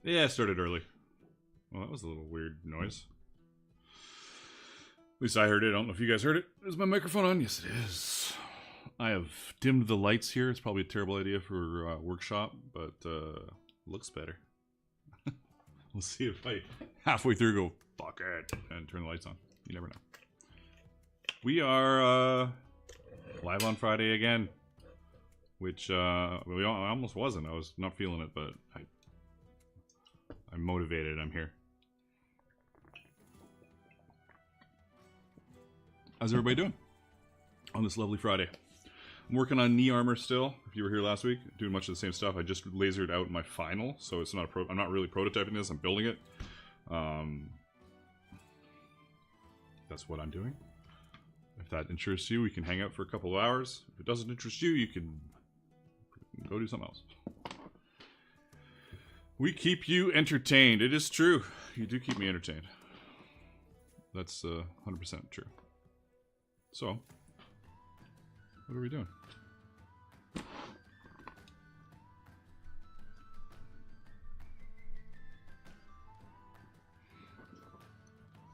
Yeah, I started early. Well, that was a little weird noise. At least I heard it. I don't know if you guys heard it. Is my microphone on? Yes, it is. I have dimmed the lights here. It's probably a terrible idea for a workshop, but looks better. We'll see if I halfway through go, fuck it, and turn the lights on. You never know. We are live on Friday again, which I almost wasn't. I was not feeling it, but I'm motivated. I'm here. How's everybody doing on this lovely Friday? I'm working on knee armor still. If you were here last week, doing much of the same stuff. I just lasered out my final, so it's not I'm not really prototyping this. I'm building it. That's what I'm doing. If that interests you, we can hang out for a couple of hours. If it doesn't interest you, you can go do something else. We keep you entertained. It is true. You do keep me entertained. That's 100% true. So, what are we doing?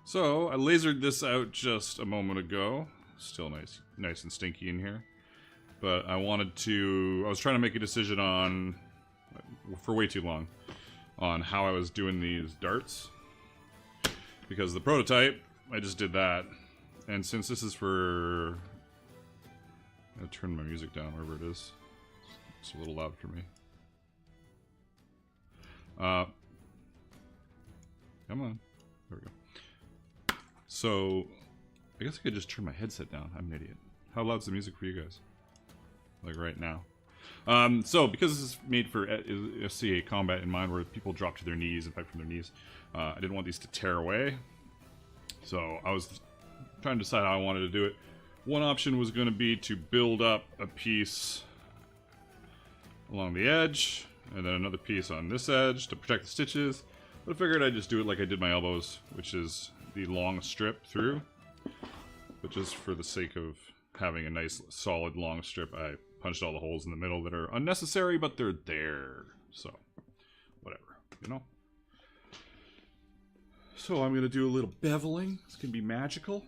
So, I lasered this out just a moment ago. Still nice and stinky in here. But I was trying to make a decision on, for way too long, on how I was doing these darts. Because the prototype, I just did that. And since this is for... I'm going to turn my music down wherever it is. It's a little loud for me. Come on. There we go. So, I guess I could just turn my headset down. I'm an idiot. How loud's the music for you guys? Like right now. So, because this is made for SCA combat in mind, where people drop to their knees and fight from their knees, I didn't want these to tear away. So, I was trying to decide how I wanted to do it. One option was going to be to build up a piece along the edge, and then another piece on this edge to protect the stitches. But I figured I'd just do it like I did my elbows, which is the long strip through. But just for the sake of having a nice solid long strip, I punched all the holes in the middle that are unnecessary, but they're there. So, whatever, you know? So I'm going to do a little beveling. It's going to be magical.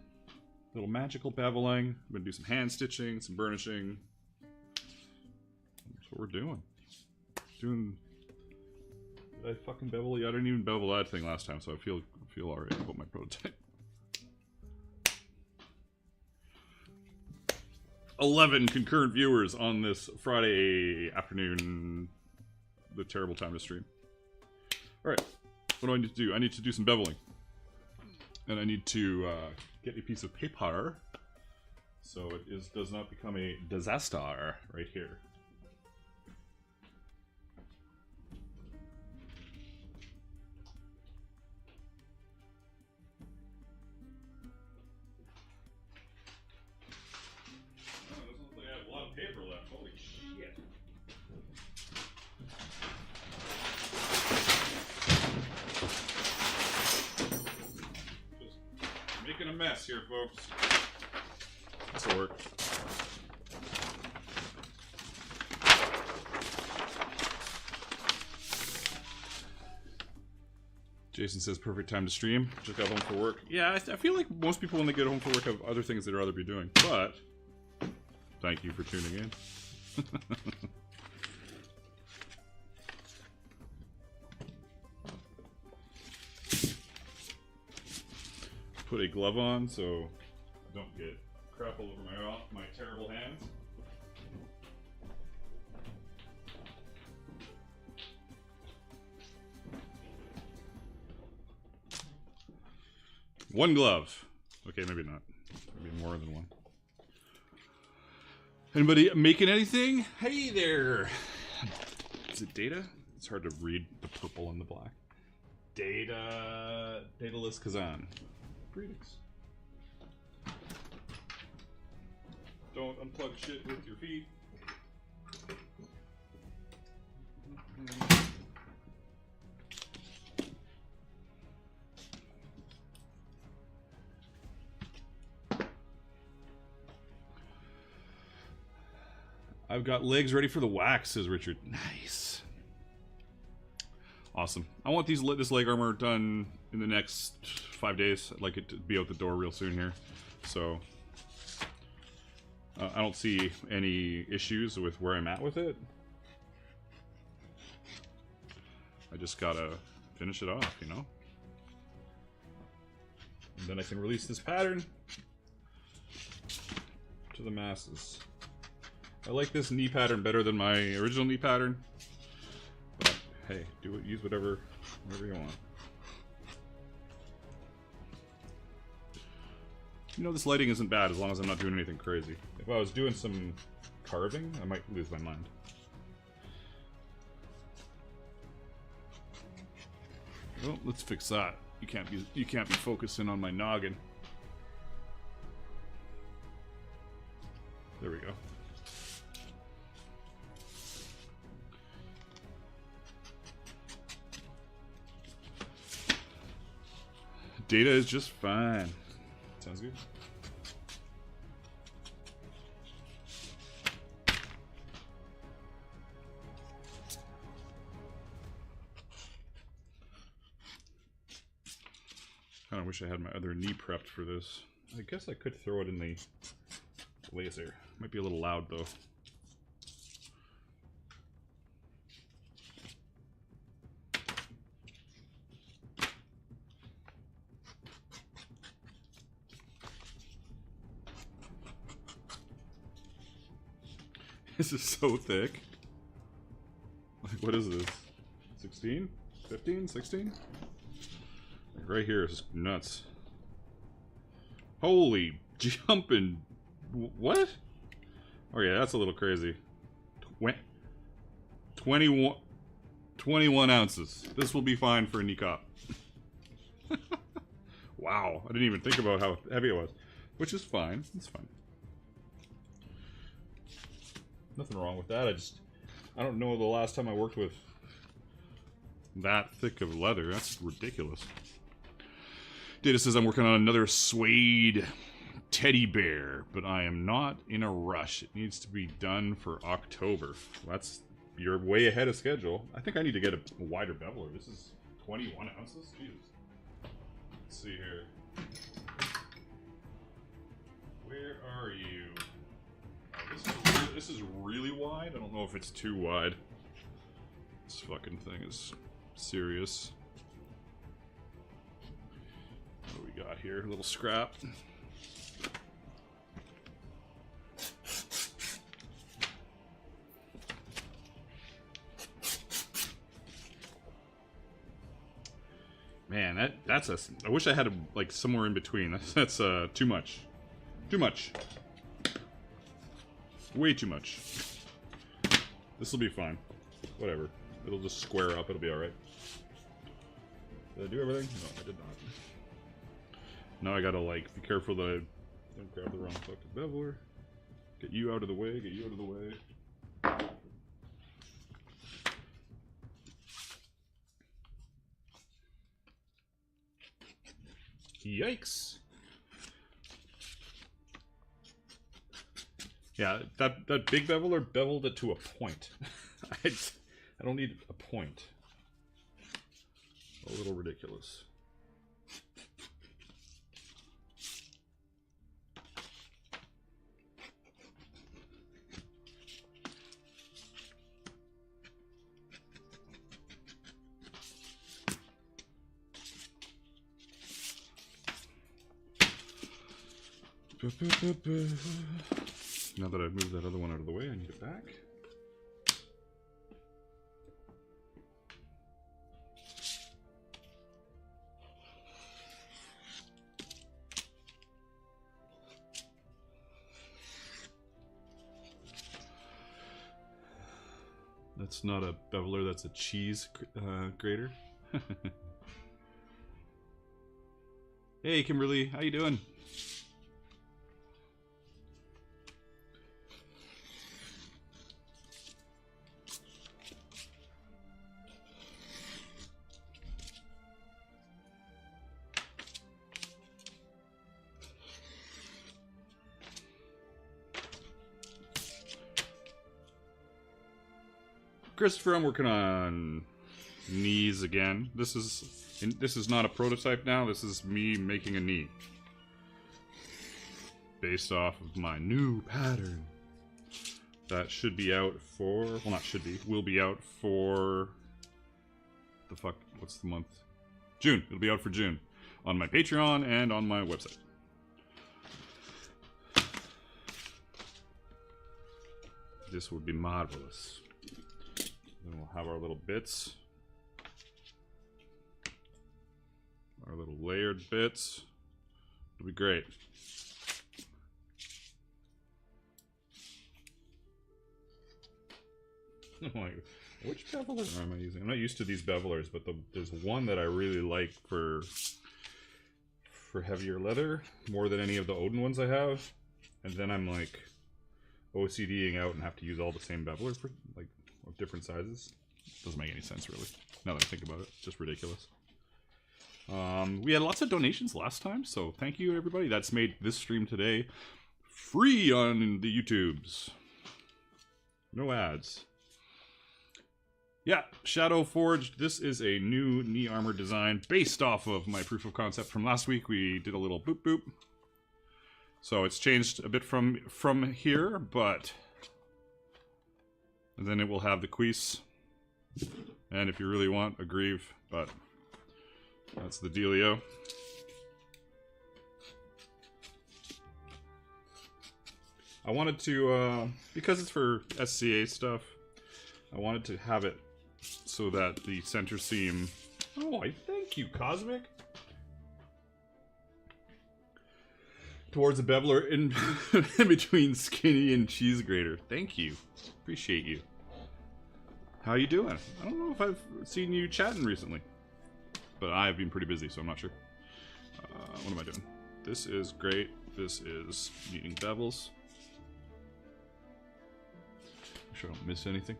A little magical beveling. I'm going to do some hand stitching, some burnishing. That's what we're doing. Did I fucking bevel? Yeah, I didn't even bevel that thing last time, so I feel alright about my prototype. 11 concurrent viewers on this Friday afternoon. The terrible time to stream. Alright, what do I need to do? I need to do some beveling. And I need to get a piece of paper so it does not become a disaster right here. Paper left. Holy shit. Just making a mess here, folks. This'll work. Jason says perfect time to stream. Just got home for work. Yeah, I feel like most people when they get home from work have other things they'd rather be doing. But thank you for tuning in. Put a glove on so I don't get crap all over my terrible hands. One glove. Okay, maybe not. Maybe more than one. Anybody making anything? Hey there! Is it Data? It's hard to read the purple and the black. Daedalus Kazan. Greetings. Don't unplug shit with your feet. I've got legs ready for the wax, says Richard. Nice. Awesome. I want this leg armor done in the next 5 days. I'd like it to be out the door real soon here. So I don't see any issues with where I'm at with it. I just gotta finish it off, you know? And then I can release this pattern to the masses. I like this knee pattern better than my original knee pattern. But hey, use whatever you want. You know, this lighting isn't bad as long as I'm not doing anything crazy. If I was doing some carving, I might lose my mind. Well, let's fix that. You can't be focusing on my noggin. There we go. Data is just fine. Sounds good. I wish I had my other knee prepped for this. I guess I could throw it in the laser. Might be a little loud though. This is so thick. Like, what is this? 16? 15? 16? Like right here is nuts. Holy jumping. What? Oh yeah, that's a little crazy. 21 ounces. This will be fine for a knee cop. Wow, I didn't even think about how heavy it was. Which is fine. It's fine. Nothing wrong with that. I don't know the last time I worked with that thick of leather. That's ridiculous. Data says I'm working on another suede teddy bear, but I am not in a rush. It needs to be done for October. You're way ahead of schedule. I think I need to get a wider beveler. This is 21 ounces? Jesus. Let's see here. Where are you? This is really wide. I don't know if it's too wide. This fucking thing is serious. What do we got here? A little scrap. Man, that's a. I wish I had like somewhere in between. That's too much. Too much. Way too much. This will be fine. Whatever. It'll just square up. It'll be alright. Did I do everything? No, I did not. Now I gotta, like, be careful that I don't grab the wrong fucking beveler. Get you out of the way. Get you out of the way. Yikes. Yeah, that big beveler beveled it to a point. I don't need a point. A little ridiculous. Now that I've moved that other one out of the way, I need it back. That's not a beveler, that's a cheese grater. Hey Kimberly, how you doing? Christopher, I'm working on knees again. This is not a prototype now. This is me making a knee based off of my new pattern that should be out for, well, not should be, will be out for the fuck, what's the month? June. It'll be out for June on my Patreon and on my website. This would be marvelous. Then we'll have our little bits. Our little layered bits. It'll be great. Which beveler am I using? I'm not used to these bevelers, but there's one that I really like for heavier leather, more than any of the Odin ones I have. And then I'm like OCDing out and have to use all the same beveler for like of different sizes. Doesn't make any sense really. Now that I think about it, it's just ridiculous. We had lots of donations last time, so thank you everybody. That's made this stream today free on the YouTubes. No ads. Yeah, Shadow Forged. This is a new knee armor design based off of my proof of concept from last week. We did a little boop boop. So it's changed a bit from here, but and then it will have the cuisse. And if you really want, a greave, but that's the dealio. I wanted to, because it's for SCA stuff, I wanted to have it so that the center seam... Oh, thank you, Cosmic! Towards the beveler in, in between skinny and cheese grater. Thank you. Appreciate you. How you doing? I don't know if I've seen you chatting recently. But I've been pretty busy, so I'm not sure. What am I doing? This is great. This is needing bevels. Make sure I don't miss anything.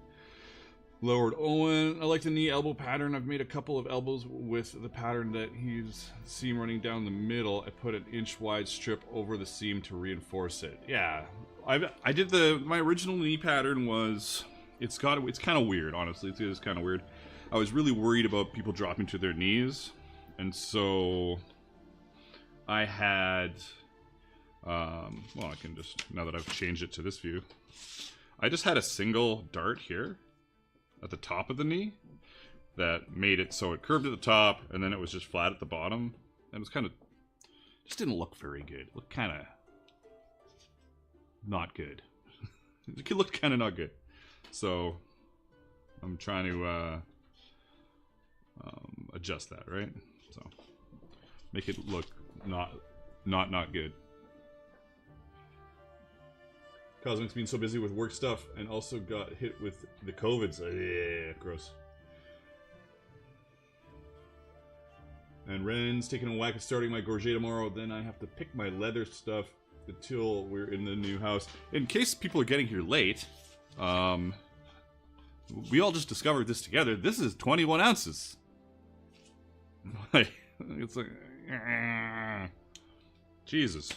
Lowered Owen. I like the knee elbow pattern. I've made a couple of elbows with the pattern that he's seam running down the middle. I put an inch wide strip over the seam to reinforce it. Yeah, I did my original knee pattern was it's kind of weird, honestly. It is kind of weird. I was really worried about people dropping to their knees, and so I had well, I can just, now that I've changed it to this view, I just had a single dart here at the top of the knee that made it so it curved at the top and then it was just flat at the bottom, and it was kind of, just didn't look very good. It looked kind of not good. It looked kind of not good. So I'm trying to adjust that, right? So make it look not good. Cosmic's been so busy with work stuff and also got hit with the COVID. So, yeah, gross. And Ren's taking a whack at starting my gorget tomorrow. Then I have to pick my leather stuff until we're in the new house. In case people are getting here late, we all just discovered this together. This is 21 ounces. It's like, Jesus.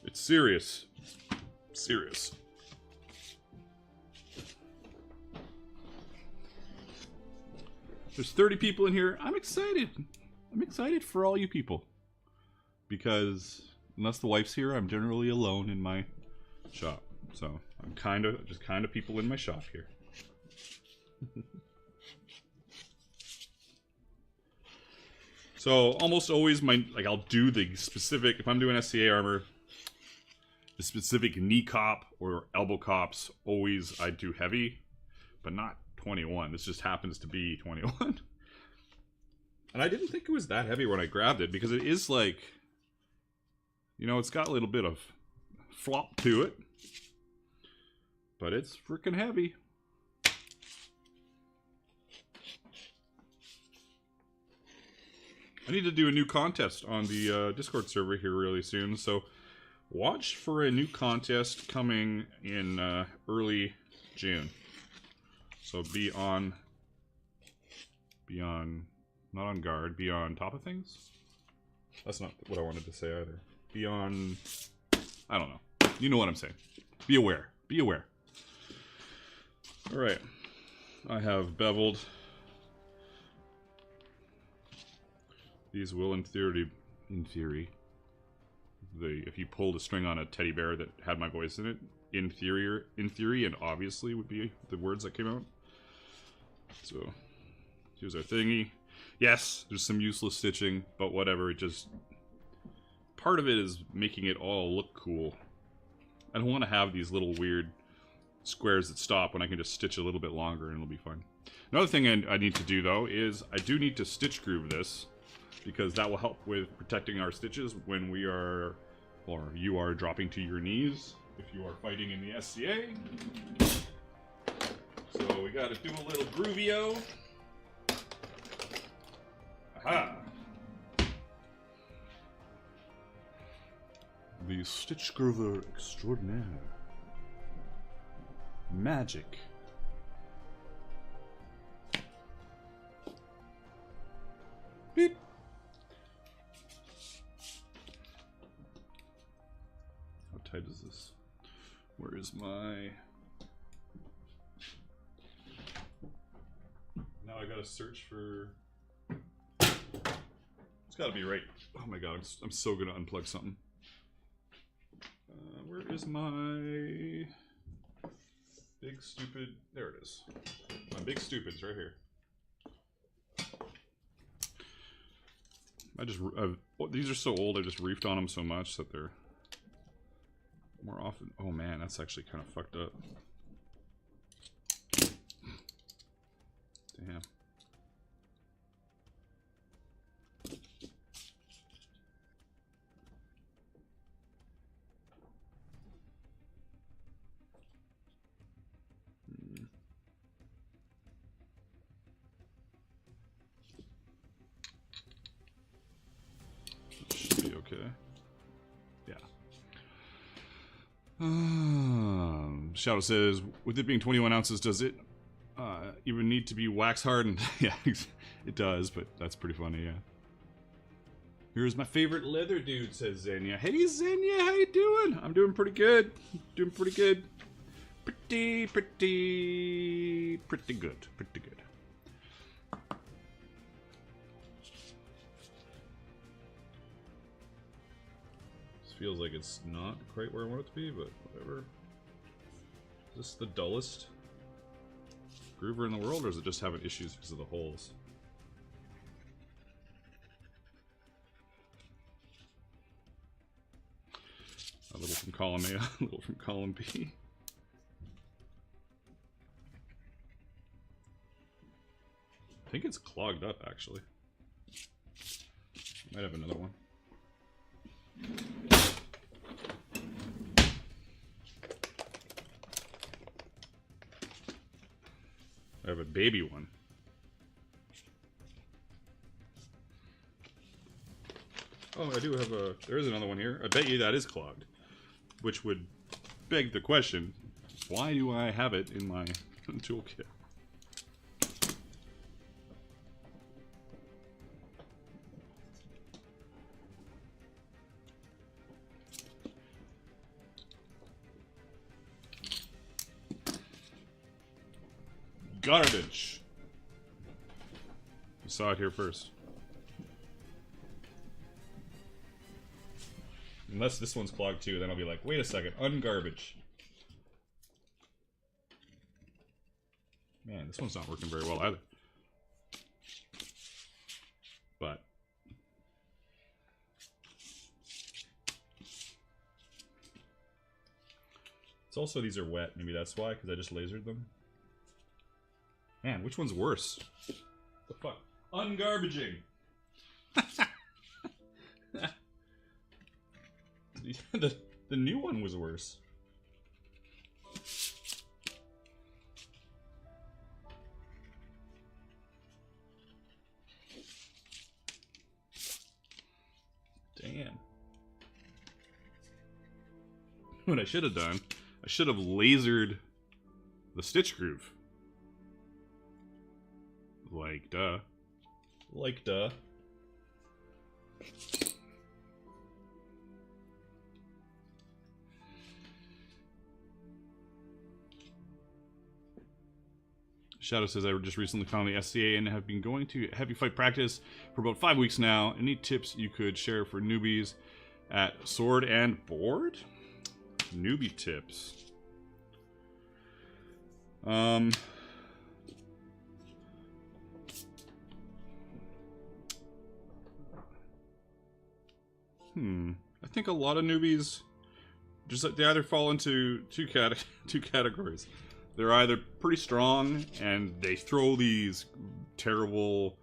It's serious. Serious. There's 30 people in here. I'm excited. I'm excited for all you people. Because unless the wife's here, I'm generally alone in my shop. So I'm just kind of people in my shop here. So almost always I'll do the specific, if I'm doing SCA armor, the specific knee cop or elbow cops, always I do heavy, but not 21. This just happens to be 21. And I didn't think it was that heavy when I grabbed it, because it is like, you know, it's got a little bit of flop to it, but it's freaking heavy. I need to do a new contest on the Discord server here really soon, so watch for a new contest coming in early June. So be on, not on guard, be on top of things? That's not what I wanted to say either. Be on, I don't know. You know what I'm saying. Be aware. Be aware. Alright. I have beveled These will, in theory, if you pulled a string on a teddy bear that had my voice in it, in theory, and obviously would be the words that came out. So, here's our thingy. Yes, there's some useless stitching, but whatever, it just... Part of it is making it all look cool. I don't want to have these little weird squares that stop when I can just stitch a little bit longer and it'll be fine. Another thing I need to do, though, is I do need to stitch groove this, because that will help with protecting our stitches when we are, or you are dropping to your knees if you are fighting in the SCA. So we gotta do a little groovio. Aha! The Stitch Groover Extraordinaire. Magic. Beep. How tight is this? Where is my... Now I gotta search for... It's gotta be right. Oh my god, I'm so gonna unplug something. Where is my... Big stupid... There it is. My big stupid's right here. These are so old, I just reefed on them so much that they're more often... Oh man, that's actually kind of fucked up. Damn. Should be okay. Yeah. Shadow says, with it being 21 ounces, does it even need to be wax hardened? Yeah, it does, but that's pretty funny, yeah. Here's my favorite leather dude, says Xenia. Hey Xenia, how you doing? I'm doing pretty good. Doing pretty good. Pretty good. Pretty good. This feels like it's not quite where I want it to be, but whatever. Is this the dullest groover in the world, or is it just having issues because of the holes? A little from column A, a little from column B. I think it's clogged up, actually. Might have another one. I have a baby one. Oh, I do have a... There is another one here. I bet you that is clogged. Which would beg the question, why do I have it in my toolkit? Garbage! You saw it here first. Unless this one's clogged too, then I'll be like, wait a second, ungarbage. Man, this one's not working very well either. But it's also, these are wet, maybe that's why, because I just lasered them. Man, which one's worse? The fuck? Ungarbaging! The new one was worse. Damn. What I should have done, I should have lasered the stitch groove. Like, duh. Like, duh. Shadow says, I just recently found the SCA and have been going to heavy fight practice for about 5 weeks now. Any tips you could share for newbies at sword and board? Newbie tips. I think a lot of newbies they either fall into two categories. They're either pretty strong and they throw these terrible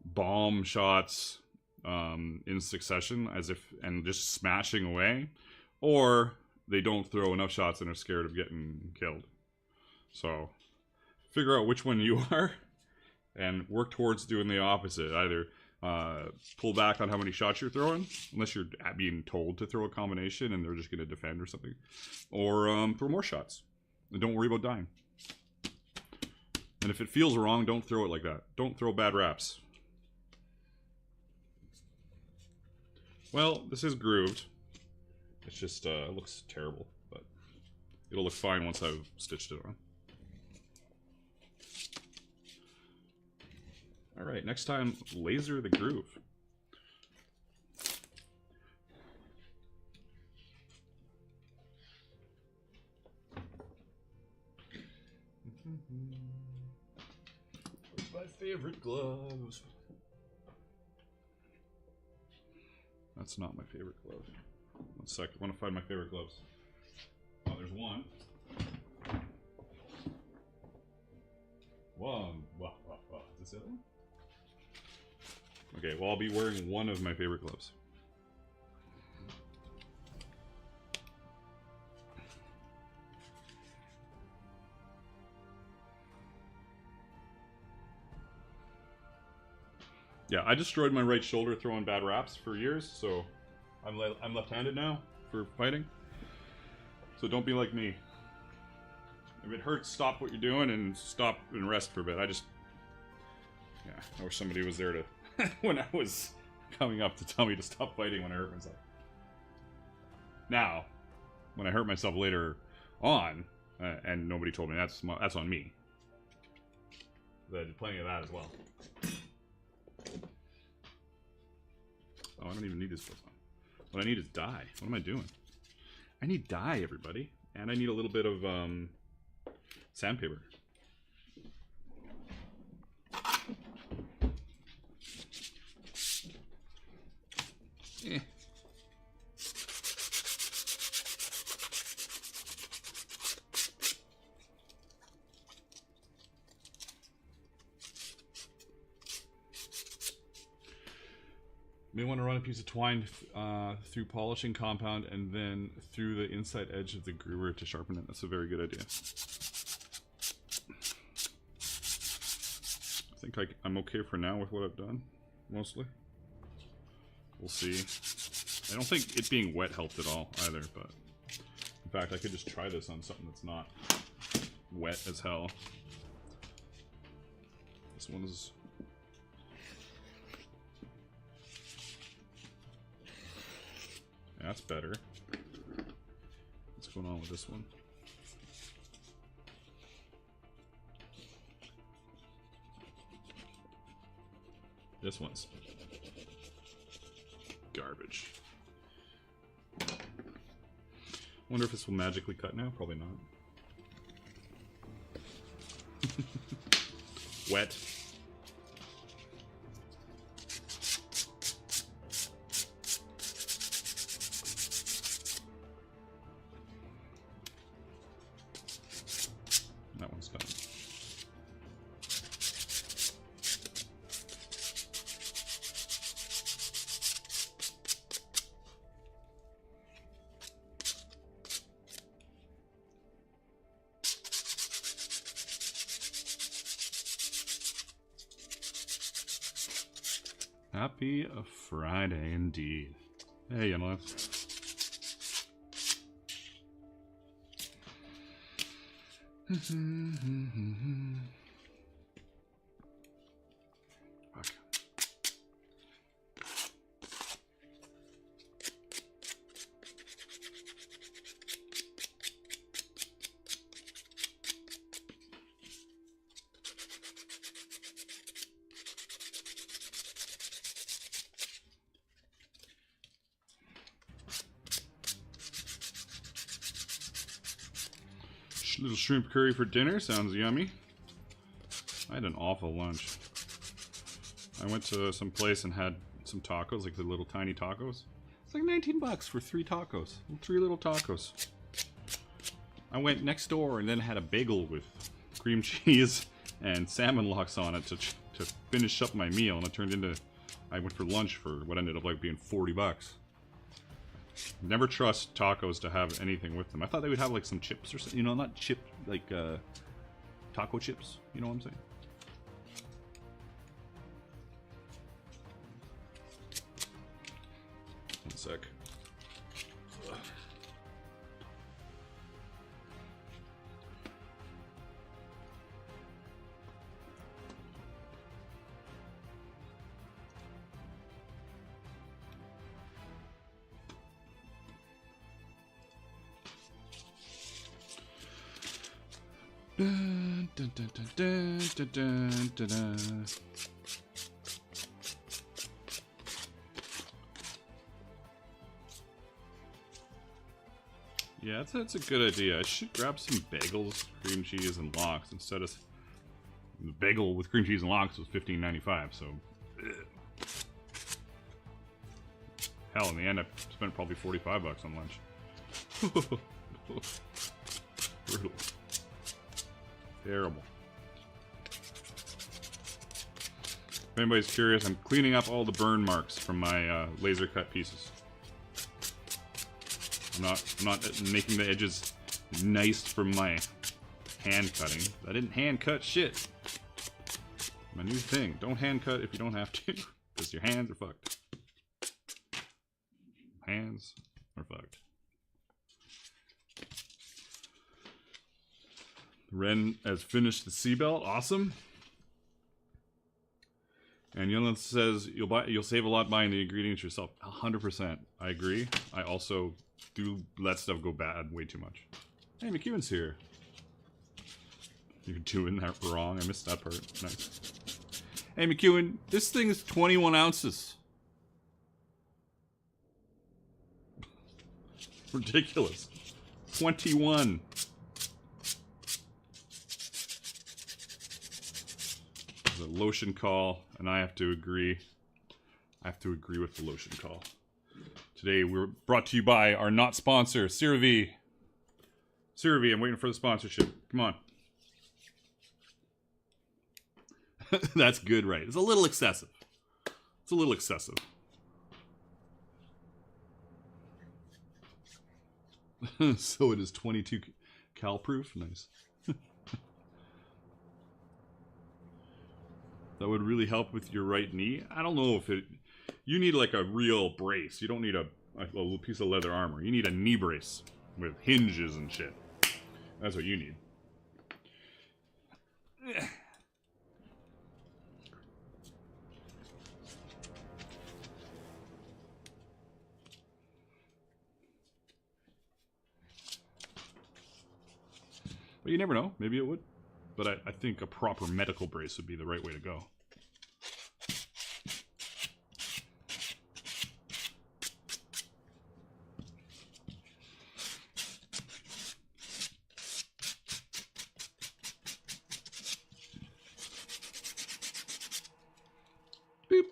bomb shots in succession and just smashing away, or they don't throw enough shots and are scared of getting killed. So figure out which one you are and work towards doing the opposite. Either pull back on how many shots you're throwing, unless you're being told to throw a combination and they're just going to defend or something, or throw more shots and don't worry about dying. And if it feels wrong, don't throw it like that. Don't throw bad wraps. Well, this is grooved. It's just it looks terrible, but it'll look fine once I've stitched it on. Alright, next time, laser the groove. Where's my favorite gloves? That's not my favorite glove. 1 sec, I want to find my favorite gloves. Oh, there's one. Is this the other one? Okay, well, I'll be wearing one of my favorite gloves. Yeah, I destroyed my right shoulder throwing bad wraps for years, so I'm left-handed now for fighting. So don't be like me. If it hurts, stop what you're doing and stop and rest for a bit. I wish somebody was there to when I was coming up to tell me to stop fighting when I hurt myself. Now, when I hurt myself later on, and nobody told me, that's on me. I did plenty of that as well. Oh, I don't even need this clothes on. What I need is dye. What am I doing? I need dye, everybody. And I need a little bit of sandpaper. Eh. May want to run a piece of twine through polishing compound and then through the inside edge of the groover to sharpen it. That's a very good idea. I think I'm okay for now with what I've done, mostly. We'll see. I don't think it being wet helped at all either, but in fact, I could just try this on something that's not wet as hell. This one is... That's better. What's going on with this one? This one's garbage. Wonder if this will magically cut now? Probably not. Wet. That one's done. Happy a Friday indeed. Hey, Emma. Fuck. Little shrimp curry for dinner. Sounds yummy. I had an awful lunch. I went to some place and had some tacos, like the little tiny tacos. It's like 19 bucks for 3 tacos. 3 little tacos. I went next door and then had a bagel with cream cheese and salmon locks on it to finish up my meal, and it turned into... I went for lunch for what ended up like being 40 bucks. Never trust tacos to have anything with them. I thought they would have like some chips or something, you know, not chip, like taco chips, you know what I'm saying? One sec. Dun, dun, dun, dun, dun, dun, dun, dun. Yeah, that's a good idea. I should grab some bagels, cream cheese, and lox instead of... The bagel with cream cheese and lox was $15.95, so... Ugh. Hell, in the end I spent probably 45 bucks on lunch. Brutal. Terrible. If anybody's curious, I'm cleaning up all the burn marks from my laser cut pieces. I'm not making the edges nice from my hand cutting. I didn't hand cut shit. My new thing. Don't hand cut if you don't have to, because your hands are fucked. Hands are fucked. Ren has finished the seatbelt. Awesome. And Yunlin says you'll save a lot buying the ingredients yourself. 100%. I agree. I also do let stuff go bad way too much. Hey, McEwen's here. You're doing that wrong. I missed that part. Nice. Hey, McEwen, this thing is 21 ounces. Ridiculous. 21. The lotion call, and I have to agree. I have to agree with the lotion call. Today we're brought to you by our not sponsor, CeraVe. CeraVe, I'm waiting for the sponsorship. Come on. That's good, right? It's a little excessive. It's a little excessive. So it is 22 cal proof. Nice. That would really help with your right knee. I don't know if it... You need like a real brace. You don't need a little piece of leather armor. You need a knee brace with hinges and shit. That's what you need. But you never know. Maybe it would. But I think a proper medical brace would be the right way to go. Boop.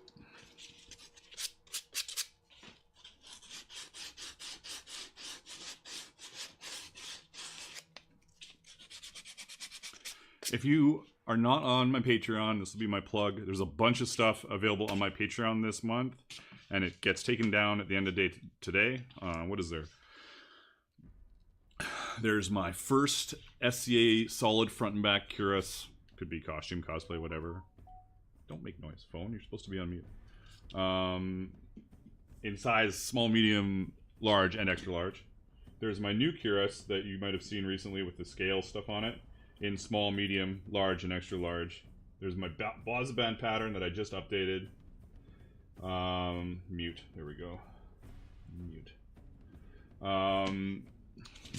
If you are not on my Patreon, this will be my plug. There's a bunch of stuff available on my Patreon this month, and it gets taken down at the end of the day today. What is there? There's my first SCA solid front and back cuirass. Could be costume, cosplay, whatever. Don't make noise, phone. You're supposed to be on mute. In size small, medium, large, and extra large. There's my new cuirass that you might have seen recently with the scale stuff on it. In small, medium, large, and extra large. There's my Bozaband pattern that I just updated. Mute. There we go. Mute.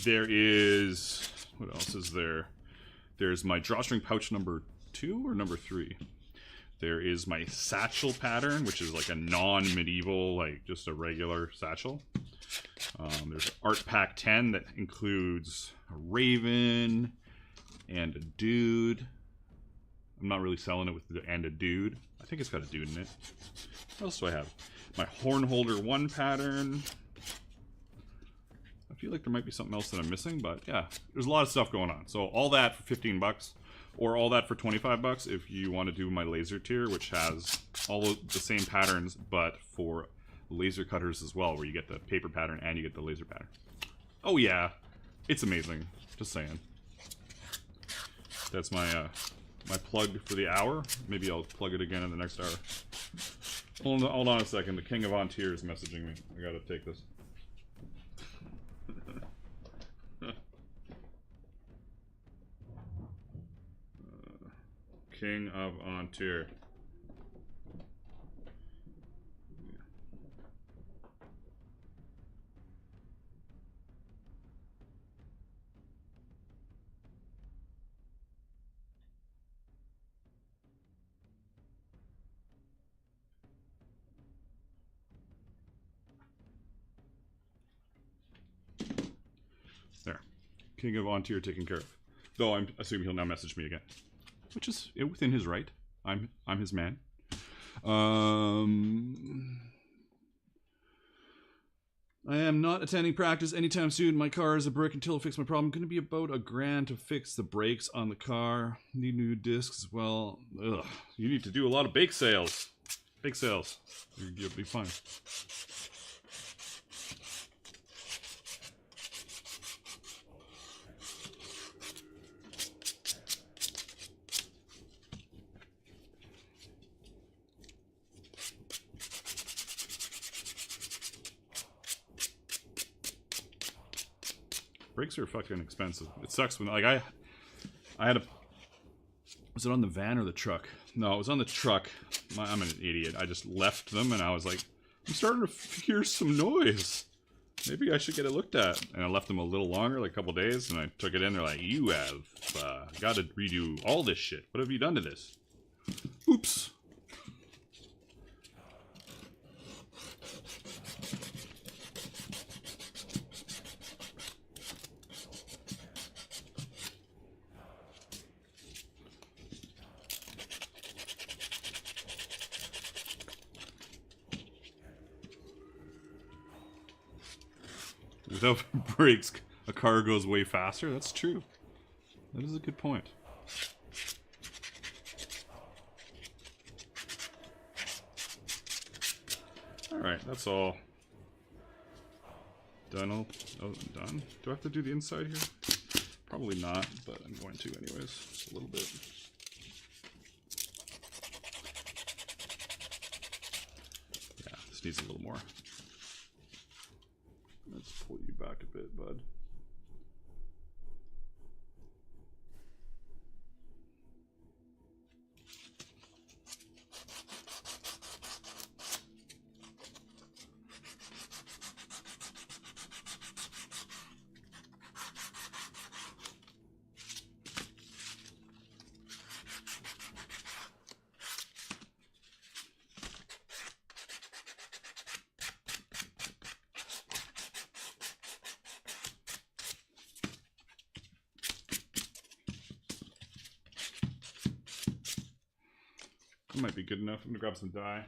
There is... What else is there? There's my drawstring pouch number 2 or number 3. There is my satchel pattern, which is like a non-medieval, like just a regular satchel. There's Art Pack 10 that includes a raven, and a dude. I'm not really selling it with the and a dude. I think it's got a dude in it. What else do I have? My horn holder 1 pattern. I feel like there might be something else that I'm missing, but yeah, there's a lot of stuff going on. So all that for 15 bucks, or all that for 25 bucks if you want to do my laser tier, which has all of the same patterns, but for laser cutters as well, where you get the paper pattern and you get the laser pattern. Oh yeah, it's amazing. Just saying. That's my my plug for the hour. Maybe I'll plug it again in the next hour. Hold on a second. The King of Ontier is messaging me. I gotta take this. King of Ontier. There. King of Ontier taken care of. Though I'm assuming he'll now message me again. Which is within his right. I'm his man. I am not attending practice anytime soon. My car is a brick until it fixes my problem. Going to be about $1,000 to fix the brakes on the car. Need new discs as well. Ugh. You need to do a lot of bake sales. Bake sales. You'll be fine. Brakes are fucking expensive. It sucks when, like, I had a... Was it on the van or the truck? No, it was on the truck. I'm an idiot. I just left them and I was like, I'm starting to hear some noise. Maybe I should get it looked at. And I left them a little longer, like a couple days, and I took it in. They're like, you have got to redo all this shit. What have you done to this? Oops. Without brakes, a car goes way faster. That's true. That is a good point. Alright, that's all. Done. Oh, done. Do I have to do the inside here? Probably not, but I'm going to anyways. Just a little bit. Yeah, this needs a little more. Let's pull you back a bit, bud. That might be good enough. I'm gonna grab some dye.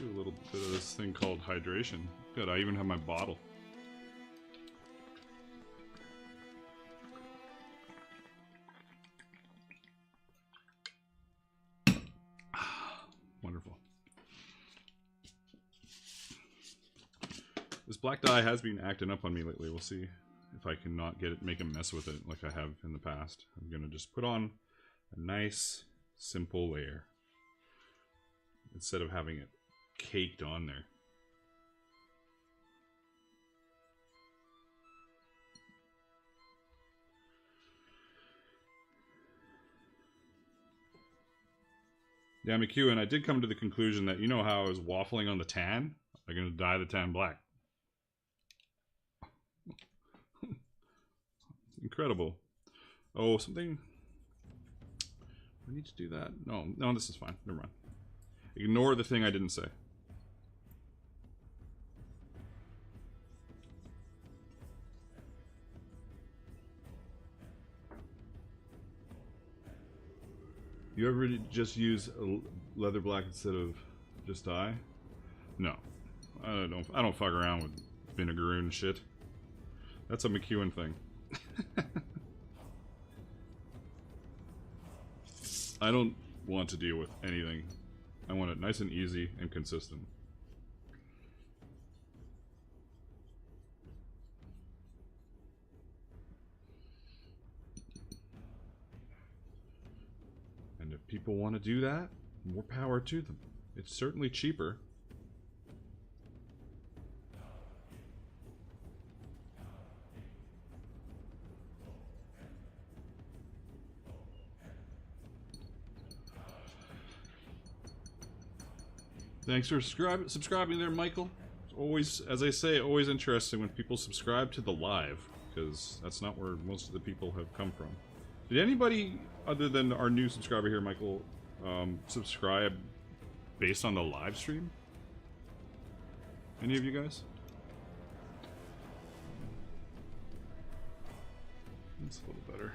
do a little bit of this thing called hydration. Good, I even have my bottle. Wonderful. This black dye has been acting up on me lately. We'll see if I can not get it, make a mess with it like I have in the past. I'm gonna just put on a nice, simple layer instead of having it caked on there. Yeah, McEwen, I did come to the conclusion that, you know how I was waffling on the tan? I'm gonna dye the tan black. Incredible. Oh, something... I need to do that. No, this is fine. Never mind. Ignore the thing I didn't say. You ever just use a leather black instead of just dye? No. I don't fuck around with vinegar and shit. That's a McEwen thing. I don't want to deal with anything. I want it nice and easy and consistent. And if people want to do that, more power to them. It's certainly cheaper. Thanks for subscribing there, Michael. It's always, as I say, always interesting when people subscribe to the live, because that's not where most of the people have come from. Did anybody, other than our new subscriber here, Michael, subscribe based on the live stream? Any of you guys? That's a little better.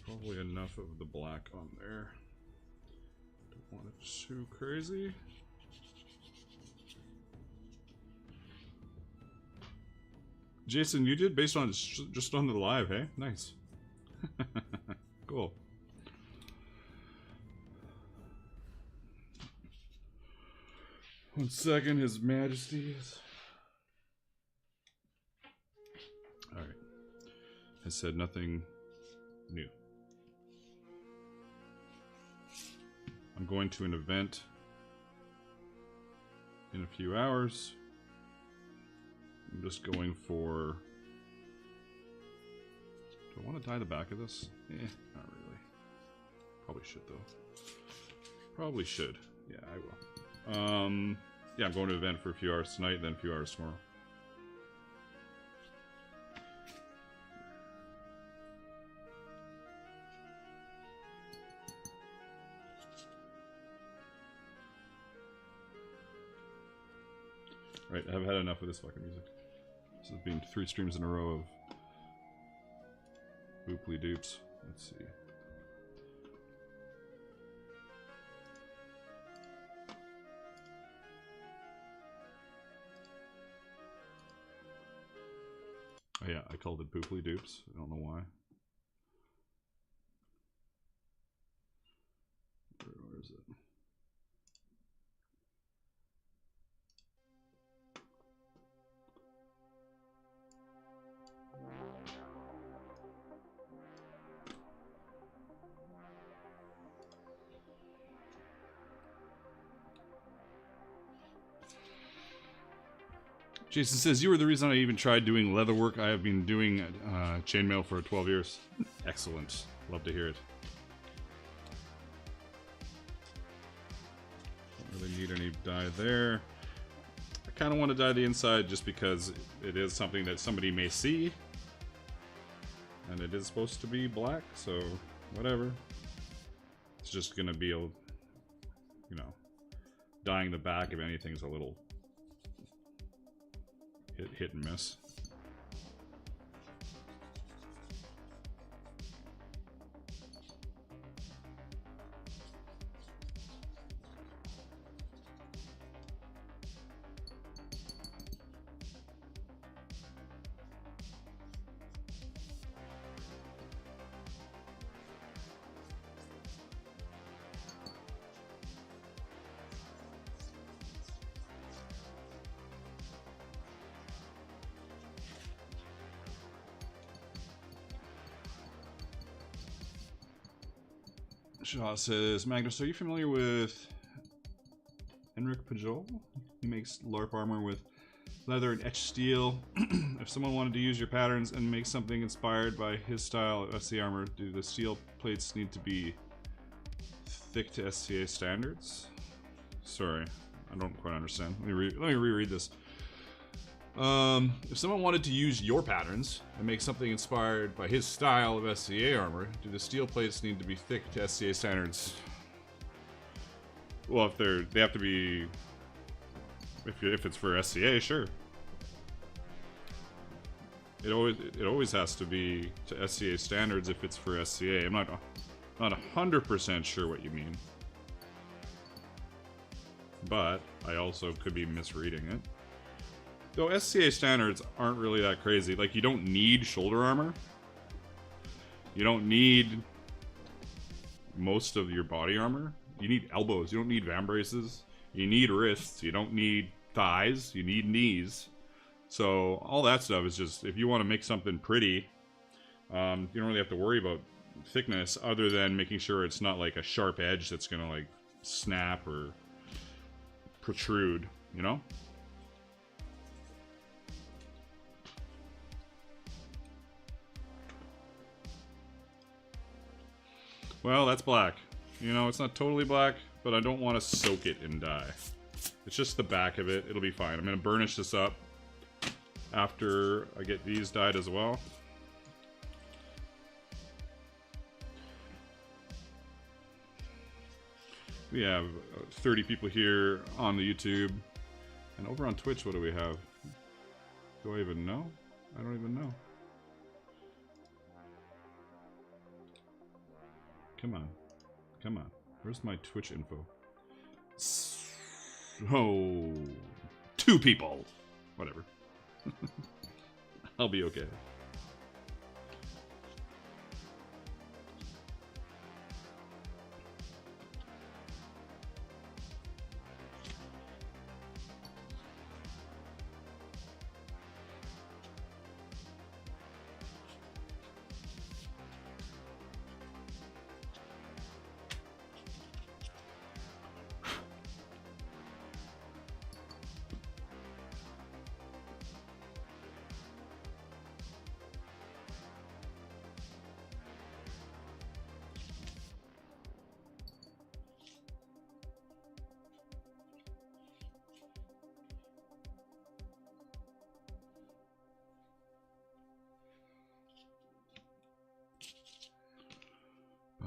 Probably enough of the black on there. Don't want it too crazy. Jason, you did based on just on the live, hey? Nice. Cool. One second, His Majesty's. Alright. I said nothing new. I'm going to an event in a few hours. I'm just going for... Do I want to dye the back of this? Not really. Probably should though. Probably should. Yeah, I will. Yeah, I'm going to an event for a few hours tonight, then a few hours tomorrow. Right, I've had enough of this fucking music. This has been 3 streams in a row of booply dupes. Let's see. Oh yeah, I called it booply dupes. I don't know why. Where is it? Jason says, you were the reason I even tried doing leather work. I have been doing chainmail for 12 years. Excellent. Love to hear it. Don't really need any dye there. I kind of want to dye the inside just because it is something that somebody may see. And it is supposed to be black, so whatever. It's just going to be you know, dyeing the back, if anything, is a little hit and miss. Shaw says, Magnus, are you familiar with Enric Pajol? He makes LARP armor with leather and etched steel. If someone wanted to use your patterns and make something inspired by his style of SCA armor, do the steel plates need to be thick to SCA standards? Sorry, I don't quite understand. Let me reread this. If someone wanted to use your patterns and make something inspired by his style of SCA armor, do the steel plates need to be thick to SCA standards? Well, if they have to be, if it's for SCA, sure. It always has to be to SCA standards if it's for SCA. I'm not 100% sure what you mean, but I also could be misreading it. Though SCA standards aren't really that crazy. Like, you don't need shoulder armor. You don't need most of your body armor. You need elbows. You don't need vambraces. You need wrists. You don't need thighs. You need knees. So all that stuff is just, if you want to make something pretty, you don't really have to worry about thickness other than making sure it's not like a sharp edge that's going to like snap or protrude, you know? Well, that's black. You know, it's not totally black, but I don't want to soak it in dye. It's just the back of it. It'll be fine. I'm going to burnish this up after I get these dyed as well. We have 30 people here on the YouTube. And over on Twitch, what do we have? Do I even know? I don't even know. Come on. Come on. Where's my Twitch info? Oh, 2 people. Whatever. I'll be okay. I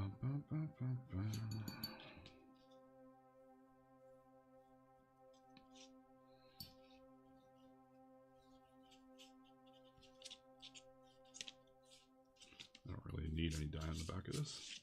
don't really need any dye on the back of this.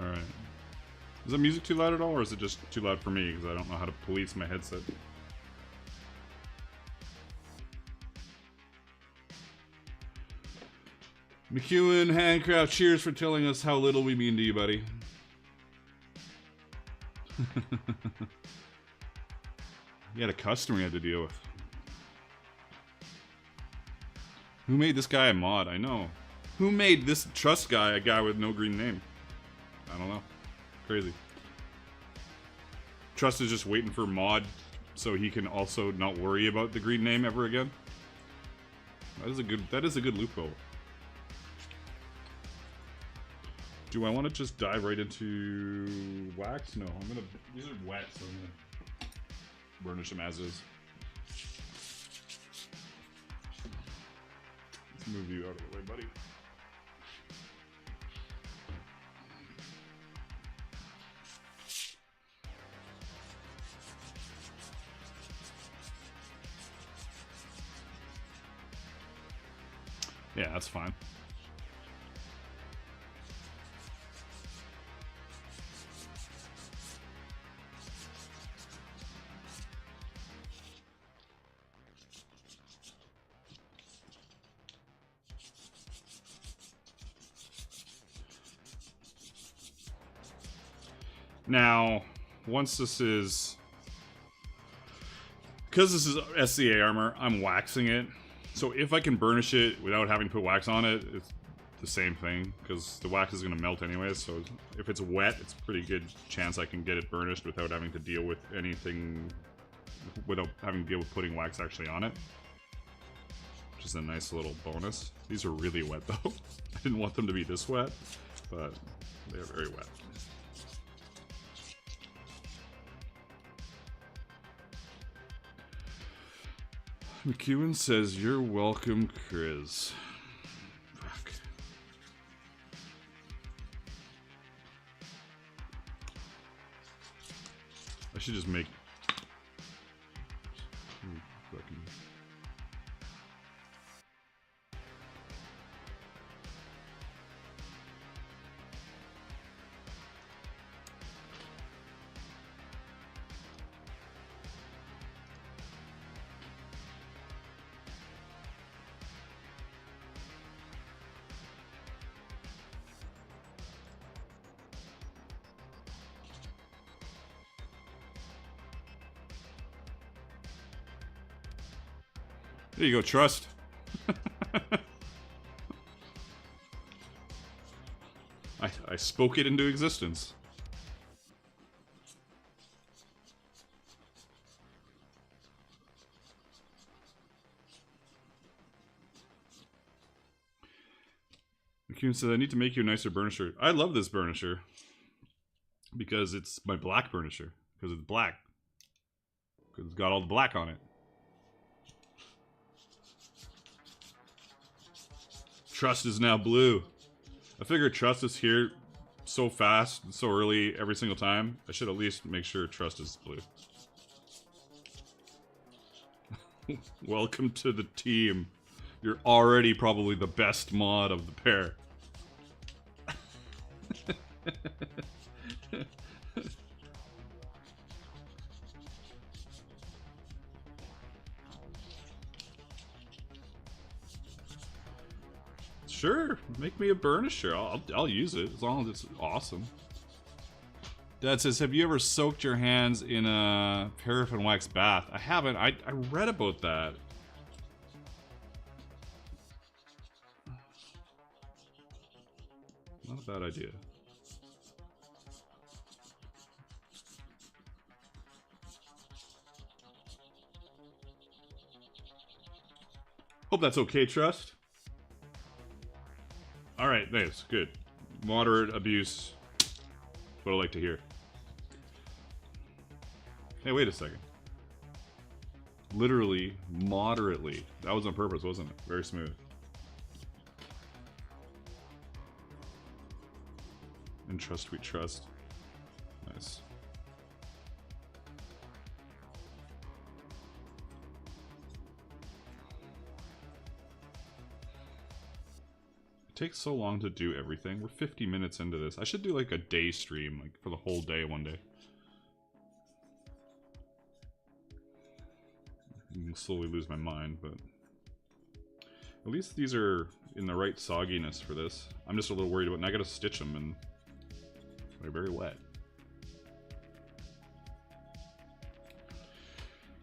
Alright. Is the music too loud at all, or is it just too loud for me because I don't know how to police my headset? McEwen, Handcraft, cheers for telling us how little we mean to you, buddy. He had a customer he had to deal with. Who made this guy a mod? I know. Who made this trust guy a guy with no green name? I don't know. Crazy. Trust is just waiting for mod so he can also not worry about the green name ever again. That is a good loophole. Do I want to just dive right into wax? No, these are wet, so I'm gonna burnish them as is. Let's move you out of the way, buddy. Yeah, that's fine. Now, once this is... Because this is SCA armor, I'm waxing it. So if I can burnish it without having to put wax on it, it's the same thing. Because the wax is going to melt anyways. So if it's wet, it's a pretty good chance I can get it burnished without having to deal with anything... Without having to deal with putting wax actually on it. Which is a nice little bonus. These are really wet though. I didn't want them to be this wet, but they're very wet. McEwen says, "You're welcome, Chris." Fuck. I should just make... Fucking... There you go, trust. I spoke it into existence. McCune said, "I need to make you a nicer burnisher." I love this burnisher. Because it's my black burnisher. Because it's black. Because it's got all the black on it. Trust is now blue. I figured Trust is here so fast and so early every single time. I should at least make sure Trust is blue. Welcome to the team. You're already probably the best mod of the pair. Sure, make me a burnisher. I'll use it as long as it's awesome. Dad says, "Have you ever soaked your hands in a paraffin wax bath?" I haven't. I read about that. Not a bad idea. Hope that's okay, Trust. Alright, nice, good. Moderate abuse. That's what I like to hear. Hey, wait a second. Literally, moderately. That was on purpose, wasn't it? Very smooth. In trust we trust. Nice. Takes so long to do everything. We're 50 minutes into this. I should do like a day stream, like for the whole day one day. I'll slowly lose my mind, but at least these are in the right sogginess for this. I'm just a little worried about, and I gotta stitch them, and they're very wet.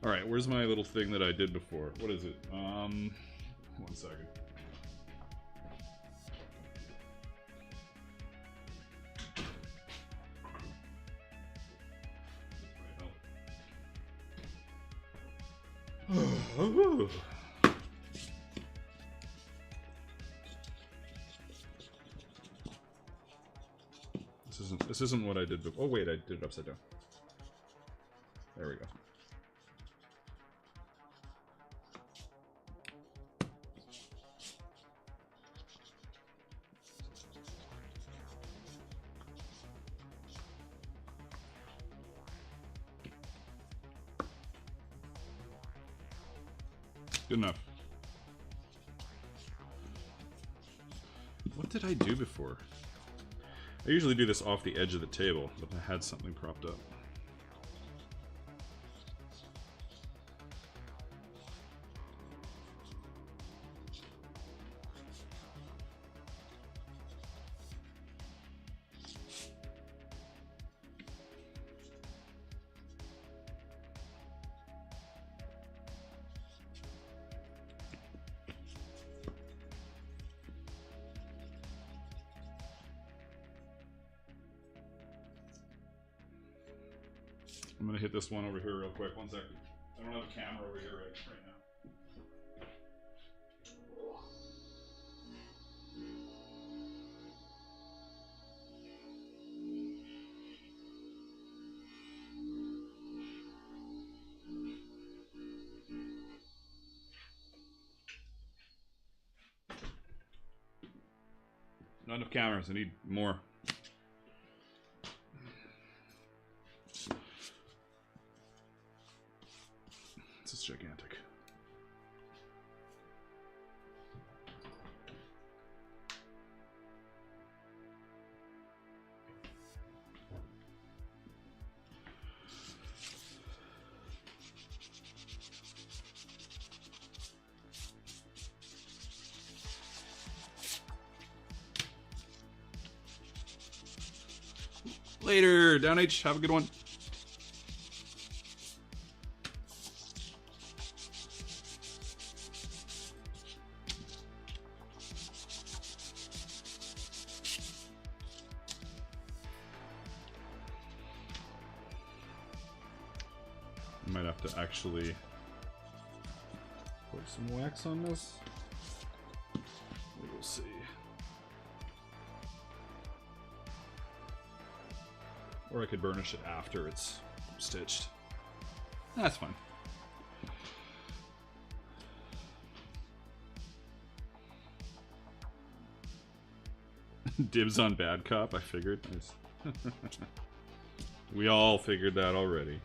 Alright, where's my little thing that I did before? What is it? 1 second. This isn't what I did before. Oh wait, I did it upside down. There we go. Good enough. What did I do before? I usually do this off the edge of the table, but I had something propped up. I'm gonna hit this one over here real quick. 1 second. I don't have a camera over here right now. Not enough cameras. I need more. This is gigantic. Later, Down H. Have a good one. I might have to actually put some wax on this. We will see. Or I could burnish it after it's stitched. That's fine. Dibs on bad cop, I figured. Nice. We all figured that already.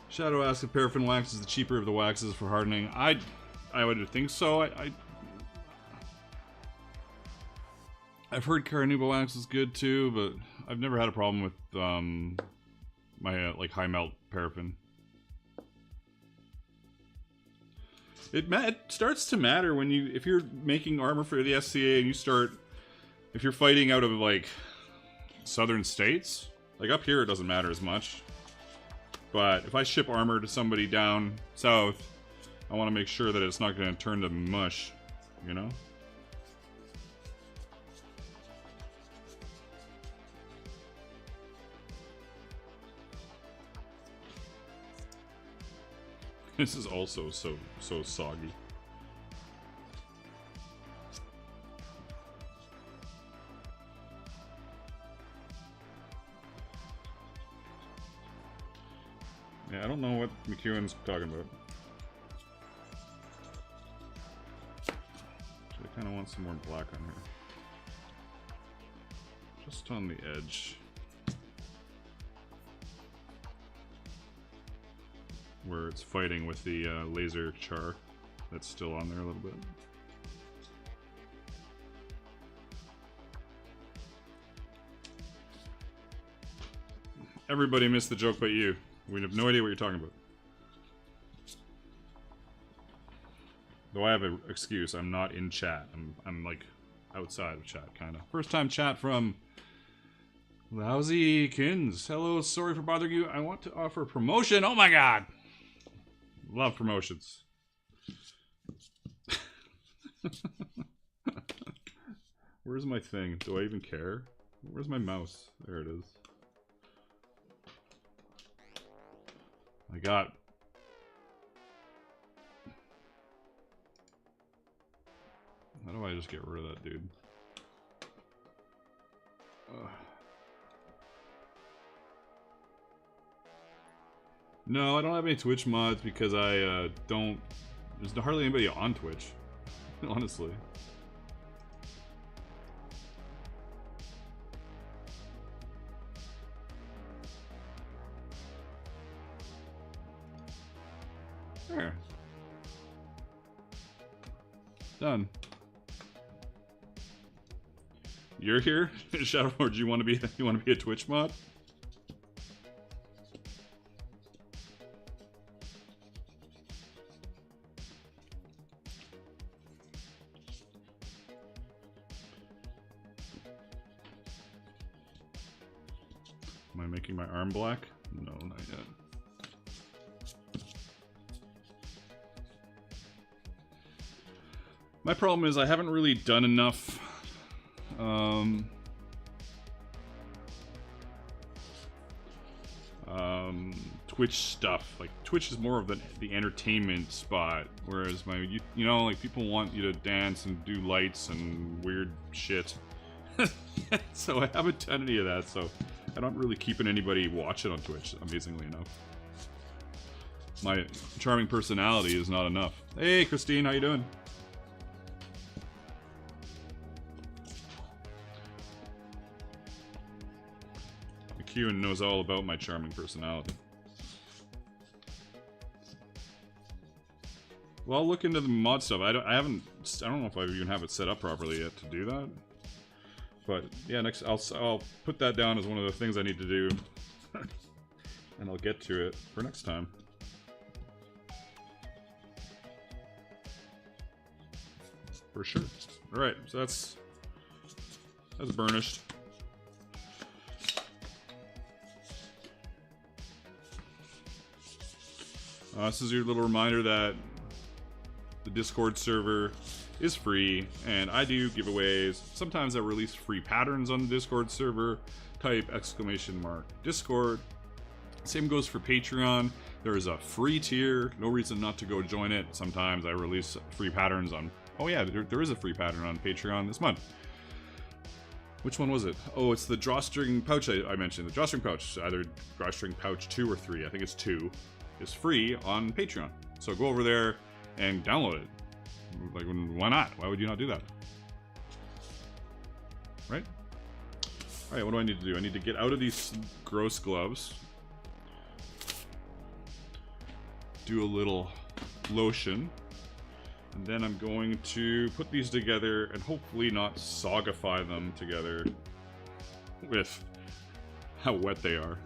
Shadow asks if paraffin wax is the cheaper of the waxes for hardening. I would think so. I've heard Carnauba wax is good too, but I've never had a problem with my like high melt paraffin. It starts to matter when if you're making armor for the SCA and if you're fighting out of like southern states, like up here it doesn't matter as much. But if I ship armor to somebody down south, I want to make sure that it's not going to turn to mush, you know? This is also so soggy. Yeah, I don't know what McEwen's talking about. Actually, I kind of want some more black on here. Just on the edge. Where it's fighting with the laser char that's still on there a little bit. Everybody missed the joke but you. We have no idea what you're talking about. Though I have an excuse. I'm not in chat. I'm like outside of chat, kind of. First time chat from Lousy Kins. Hello, sorry for bothering you. I want to offer a promotion. Oh my god! Love promotions. Where's my thing? Do I even care? Where's my mouse? There it is. I got... How do I just get rid of that dude? No, I don't have any Twitch mods because I don't... There's hardly anybody on Twitch, honestly. There. Done. You're here, Shadow, or do you want to be a Twitch mod? Am I making my arm black? No, not yet. My problem is I haven't really done enough Twitch stuff. Like, Twitch is more of the entertainment spot, whereas you know, like, people want you to dance and do lights and weird shit. So I haven't done any of that, so I'm not really keeping anybody watching on Twitch, amazingly enough. My charming personality is not enough. Hey, Christine, how you doing? McEwen knows all about my charming personality. Well, I'll look into the mod stuff. I don't know if I even have it set up properly yet to do that. But yeah, next I'll put that down as one of the things I need to do, and I'll get to it for next time. For sure. All right, so that's burnished. This is your little reminder that the Discord server is free, and I do giveaways. Sometimes I release free patterns on the Discord server. Type !Discord. Same goes for Patreon. There is a free tier. No reason not to go join it. Sometimes I release free patterns on... Oh yeah, there is a free pattern on Patreon this month. Which one was it? Oh, it's the drawstring pouch I mentioned. The drawstring pouch, either drawstring pouch 2 or 3. I think it's 2. Is free on Patreon. So go over there and download it. Like, why not? Why would you not do that? Right? Alright, what do I need to do? I need to get out of these gross gloves. Do a little lotion. And then I'm going to put these together and hopefully not sogify them together with how wet they are.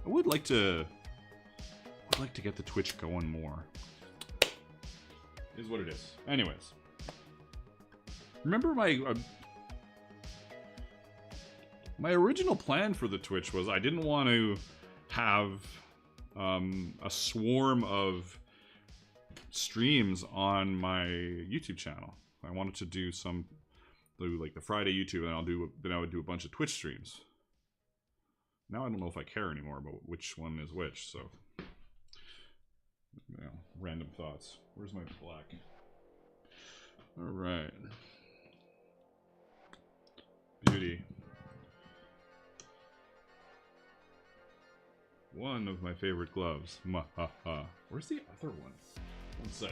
I would like to get the Twitch going more. Is what it is. Anyways, remember my original plan for the Twitch was I didn't want to have a swarm of streams on my YouTube channel. I wanted to do like the Friday YouTube, and then I would do a bunch of Twitch streams. Now I don't know if I care anymore about which one is which, so... You know, random thoughts. Where's my black? Alright. Beauty. One of my favorite gloves. Mahaha. Where's the other one? One sec.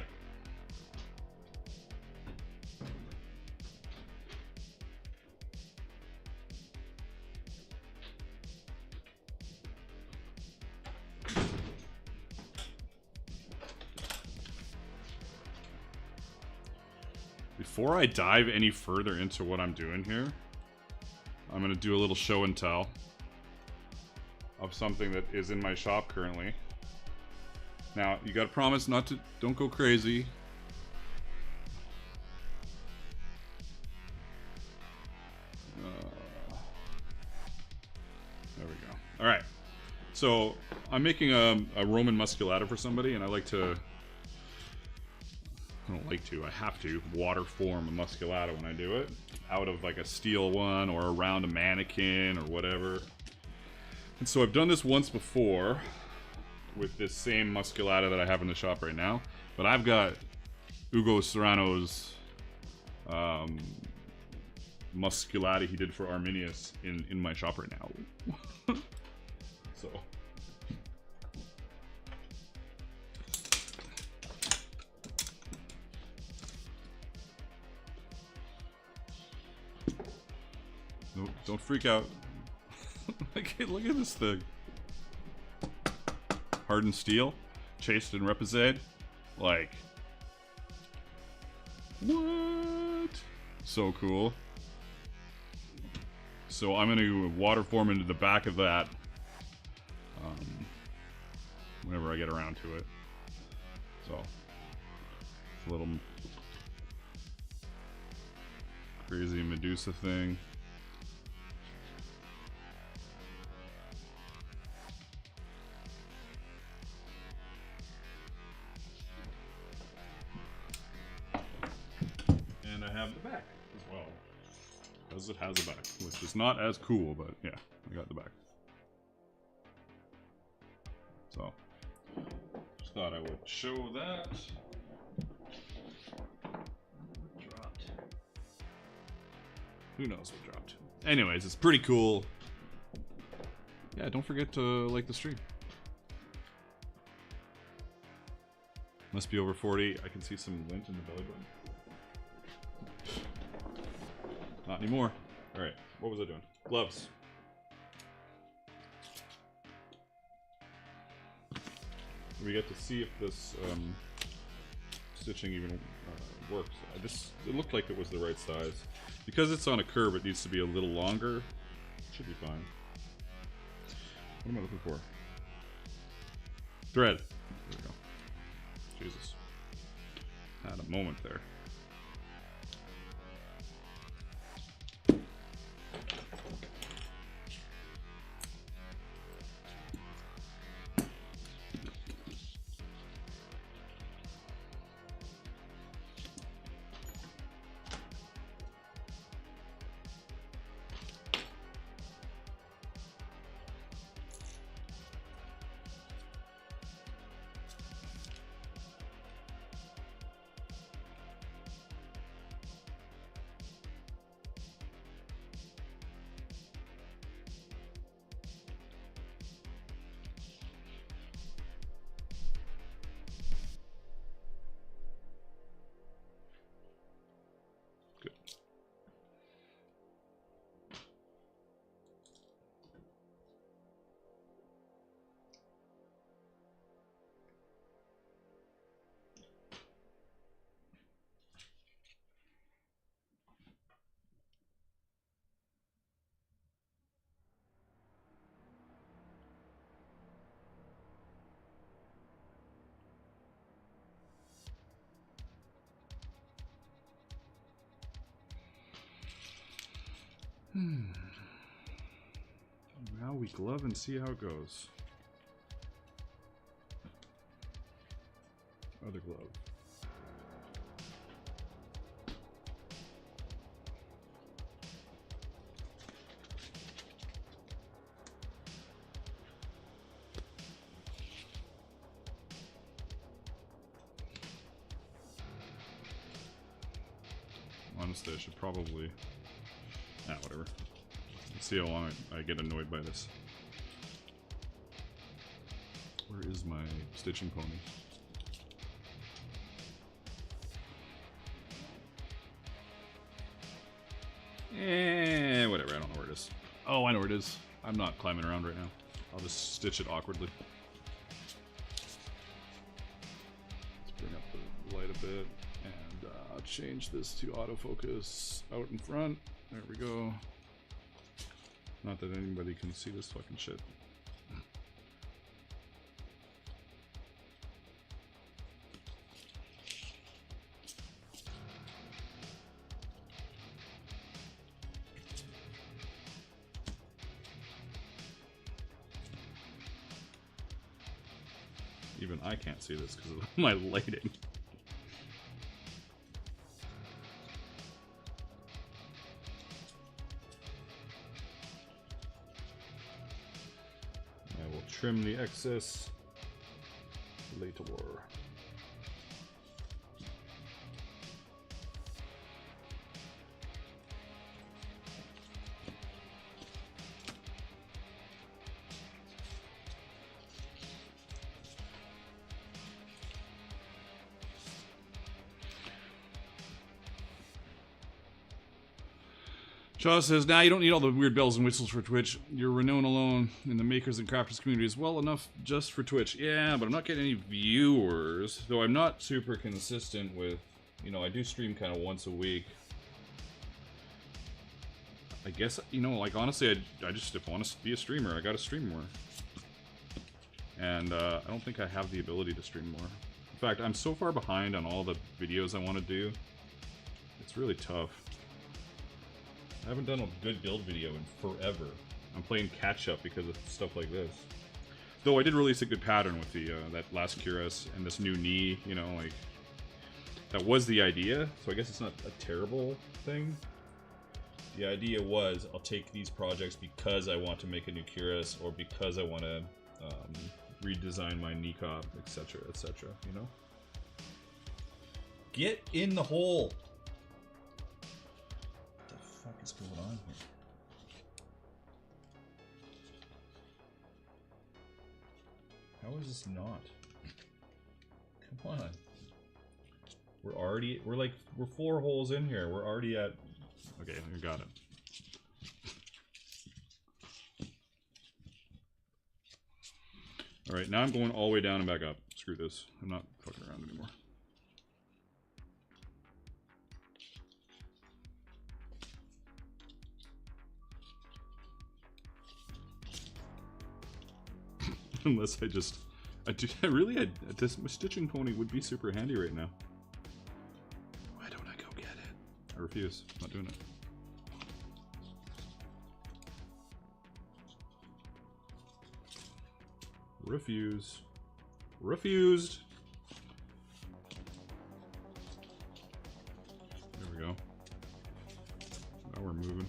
before I dive any further into what I'm doing here, I'm gonna do a little show and tell of something that is in my shop currently. Now, you gotta promise not to, don't go crazy. There we go. Alright. So, I'm making a Roman musculata for somebody, and I like to... I don't like to, I have to water form a musculata when I do it. Out of like a steel one, or around a mannequin, or whatever. And so I've done this once before with this same musculata that I have in the shop right now. But I've got Ugo Serrano's musculata he did for Arminius in my shop right now. So... No, don't freak out. Okay, look at this thing. Hardened steel, chased in reposade. Like, what? So cool. So I'm gonna water form into the back of that whenever I get around to it. So, it's a little crazy Medusa thing. And I have the back as well, because it has a back, which is not as cool, but yeah, I got the back. So, just thought I would show that. Dropped. Who knows what dropped? Anyways, it's pretty cool. Yeah, don't forget to like the stream. Must be over 40. I can see some lint in the belly button. Not anymore. Alright, what was I doing? Gloves. We get to see if this stitching even works. It looked like it was the right size. Because it's on a curve, it needs to be a little longer. Should be fine. What am I looking for? Thread. There we go. Jesus. Had a moment there. Now we glove and see how it goes. Other glove. Honestly, I should probably... whatever. Let's see how long I get annoyed by this. Where is my stitching pony? Whatever, I don't know where it is. Oh, I know where it is. I'm not climbing around right now. I'll just stitch it awkwardly. Let's bring up the light a bit and change this to autofocus out in front. There we go. Not that anybody can see this fucking shit. Even I can't see this because of my lighting. I will trim the excess later. Shaw says, nah, you don't need all the weird bells and whistles for Twitch. Your renown alone in the makers and crafters community is well enough just for Twitch. Yeah, but I'm not getting any viewers. Though I'm not super consistent with, you know, I do stream kind of once a week. I guess, you know, like, honestly, I just, if I want to be a streamer, I gotta stream more. And I don't think I have the ability to stream more. In fact, I'm so far behind on all the videos I want to do. It's really tough. I haven't done a good build video in forever. I'm playing catch up because of stuff like this. Though I did release a good pattern with the that last cuirass and this new knee, you know, like that was the idea. So I guess it's not a terrible thing. The idea was I'll take these projects because I want to make a new cuirass or because I want to redesign my knee cop, etc., etc. You know. Get in the hole. What is going on here? How is this not? Come on. We're 4 holes in here. We're already at... Okay, I got it. Alright, now I'm going all the way down and back up. Screw this. I'm not fucking around anymore. Unless this stitching pony would be super handy right now. Why don't I go get it? I refuse. I'm not doing it. Refuse. Refused. There we go. Now we're moving.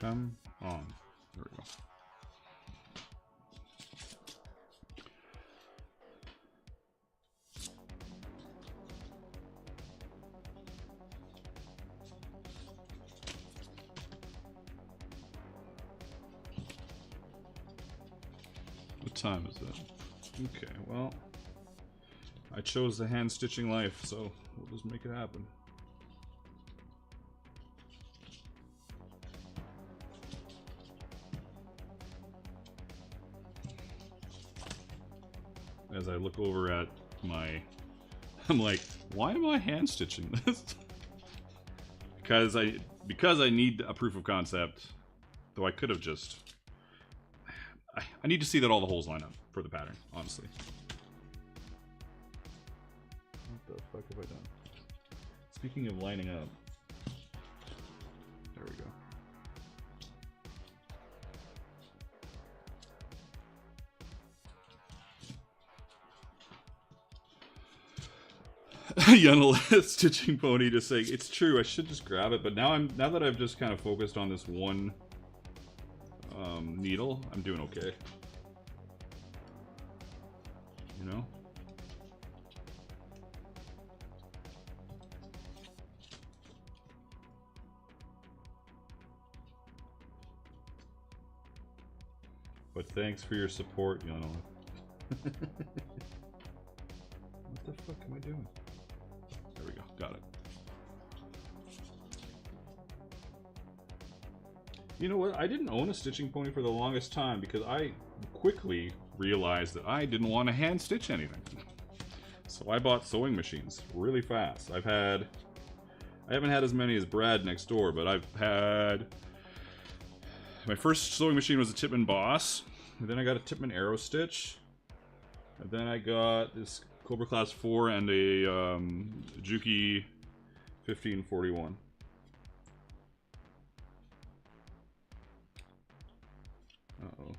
Come on. There we go. What time is that? Okay, well, I chose the hand stitching life, so we'll just make it happen. As I look over at my... I'm like, why am I hand stitching this? because I need a proof of concept. Though I could have just... I need to see that all the holes line up for the pattern, honestly. What the fuck have I done? Speaking of lining up... There we go. Yunel stitching pony just saying it's true. I should just grab it, but now that I've just kind of focused on this one needle, I'm doing okay. You know. But thanks for your support, Yano. What the fuck am I doing? There we go. Got it. You know what? I didn't own a stitching pony for the longest time because I quickly realized that I didn't want to hand stitch anything. So I bought sewing machines really fast. I haven't had as many as Brad next door, but I've had... My first sewing machine was a Tipman Boss, and then I got a Tipman Arrow Stitch, and then I got this Cobra Class 4 and a Juki 1541. Uh-oh.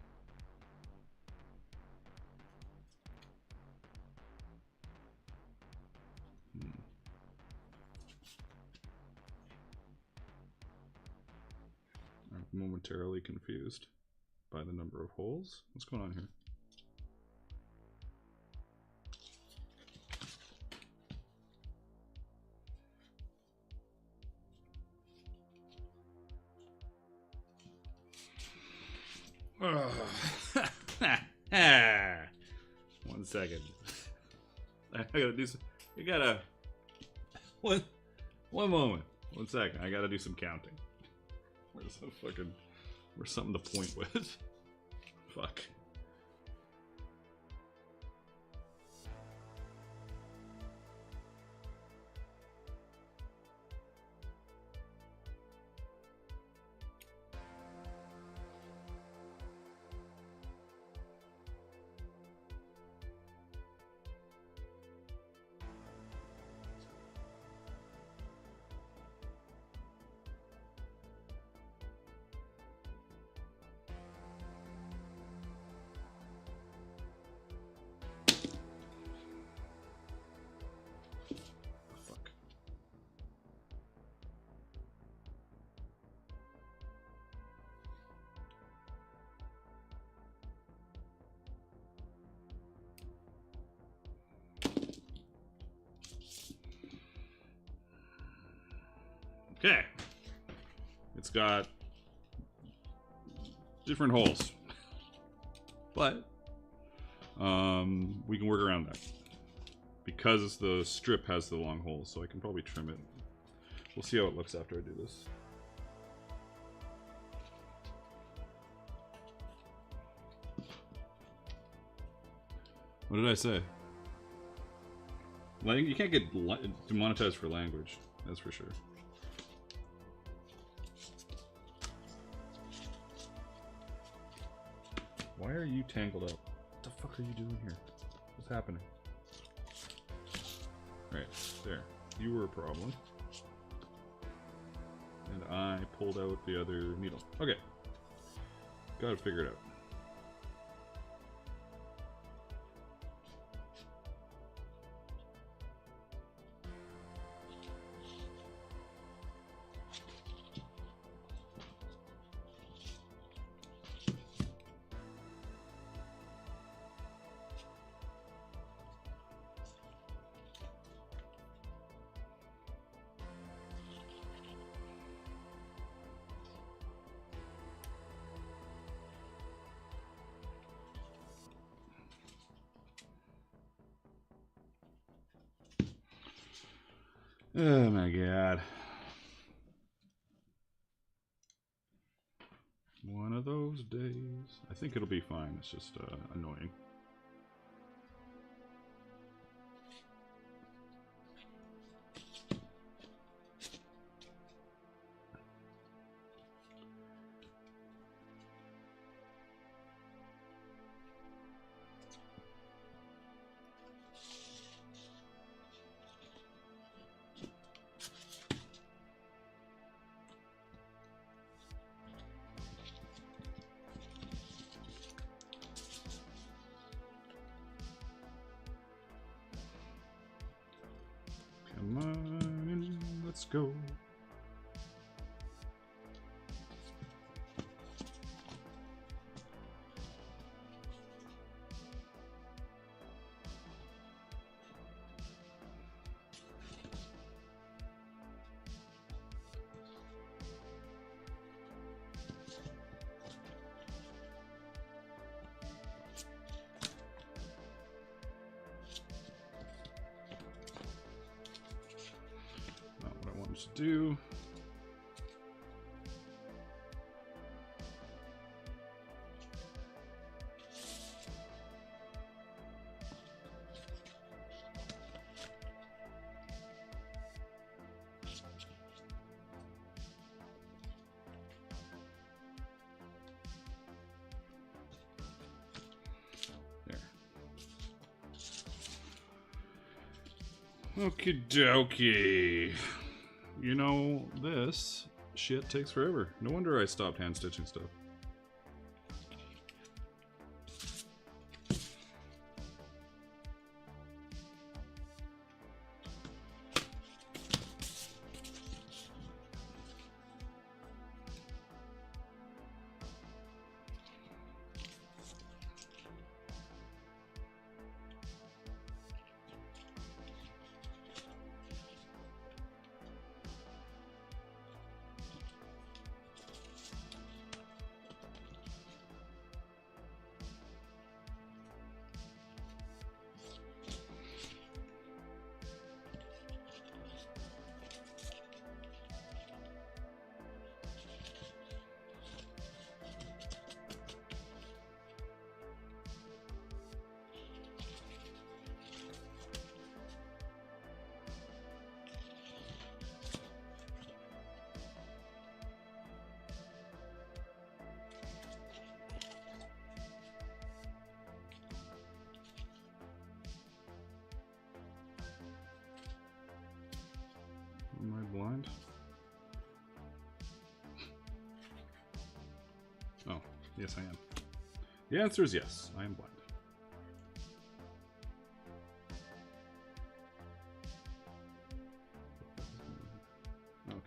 I'm momentarily confused by the number of holes. What's going on here? One second. I gotta do some. You gotta. One moment. 1 second. I gotta do some counting. Where's something to point with? Fuck. Okay. It's got different holes. But we can work around that. Because the strip has the long holes, so I can probably trim it. We'll see how it looks after I do this. What did I say? You can't get demonetized for language, that's for sure. Why are you tangled up? What the fuck are you doing here? What's happening? Right, there. You were a problem. And I pulled out the other needle. Okay. Gotta figure it out. Oh my god. One of those days. I think it'll be fine. It's just annoying. Come on, let's go. do. Okie dokie. You know, this shit takes forever. No wonder I stopped hand stitching stuff. Am I blind? Oh, yes I am. The answer is yes, I am blind. Okay.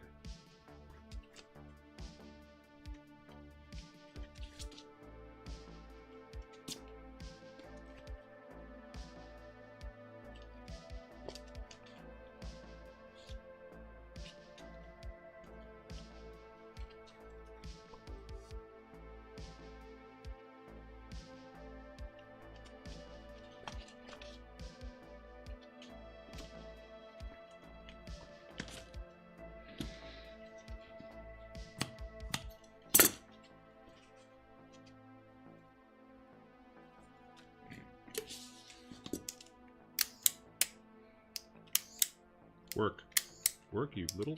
Work. Work, you little...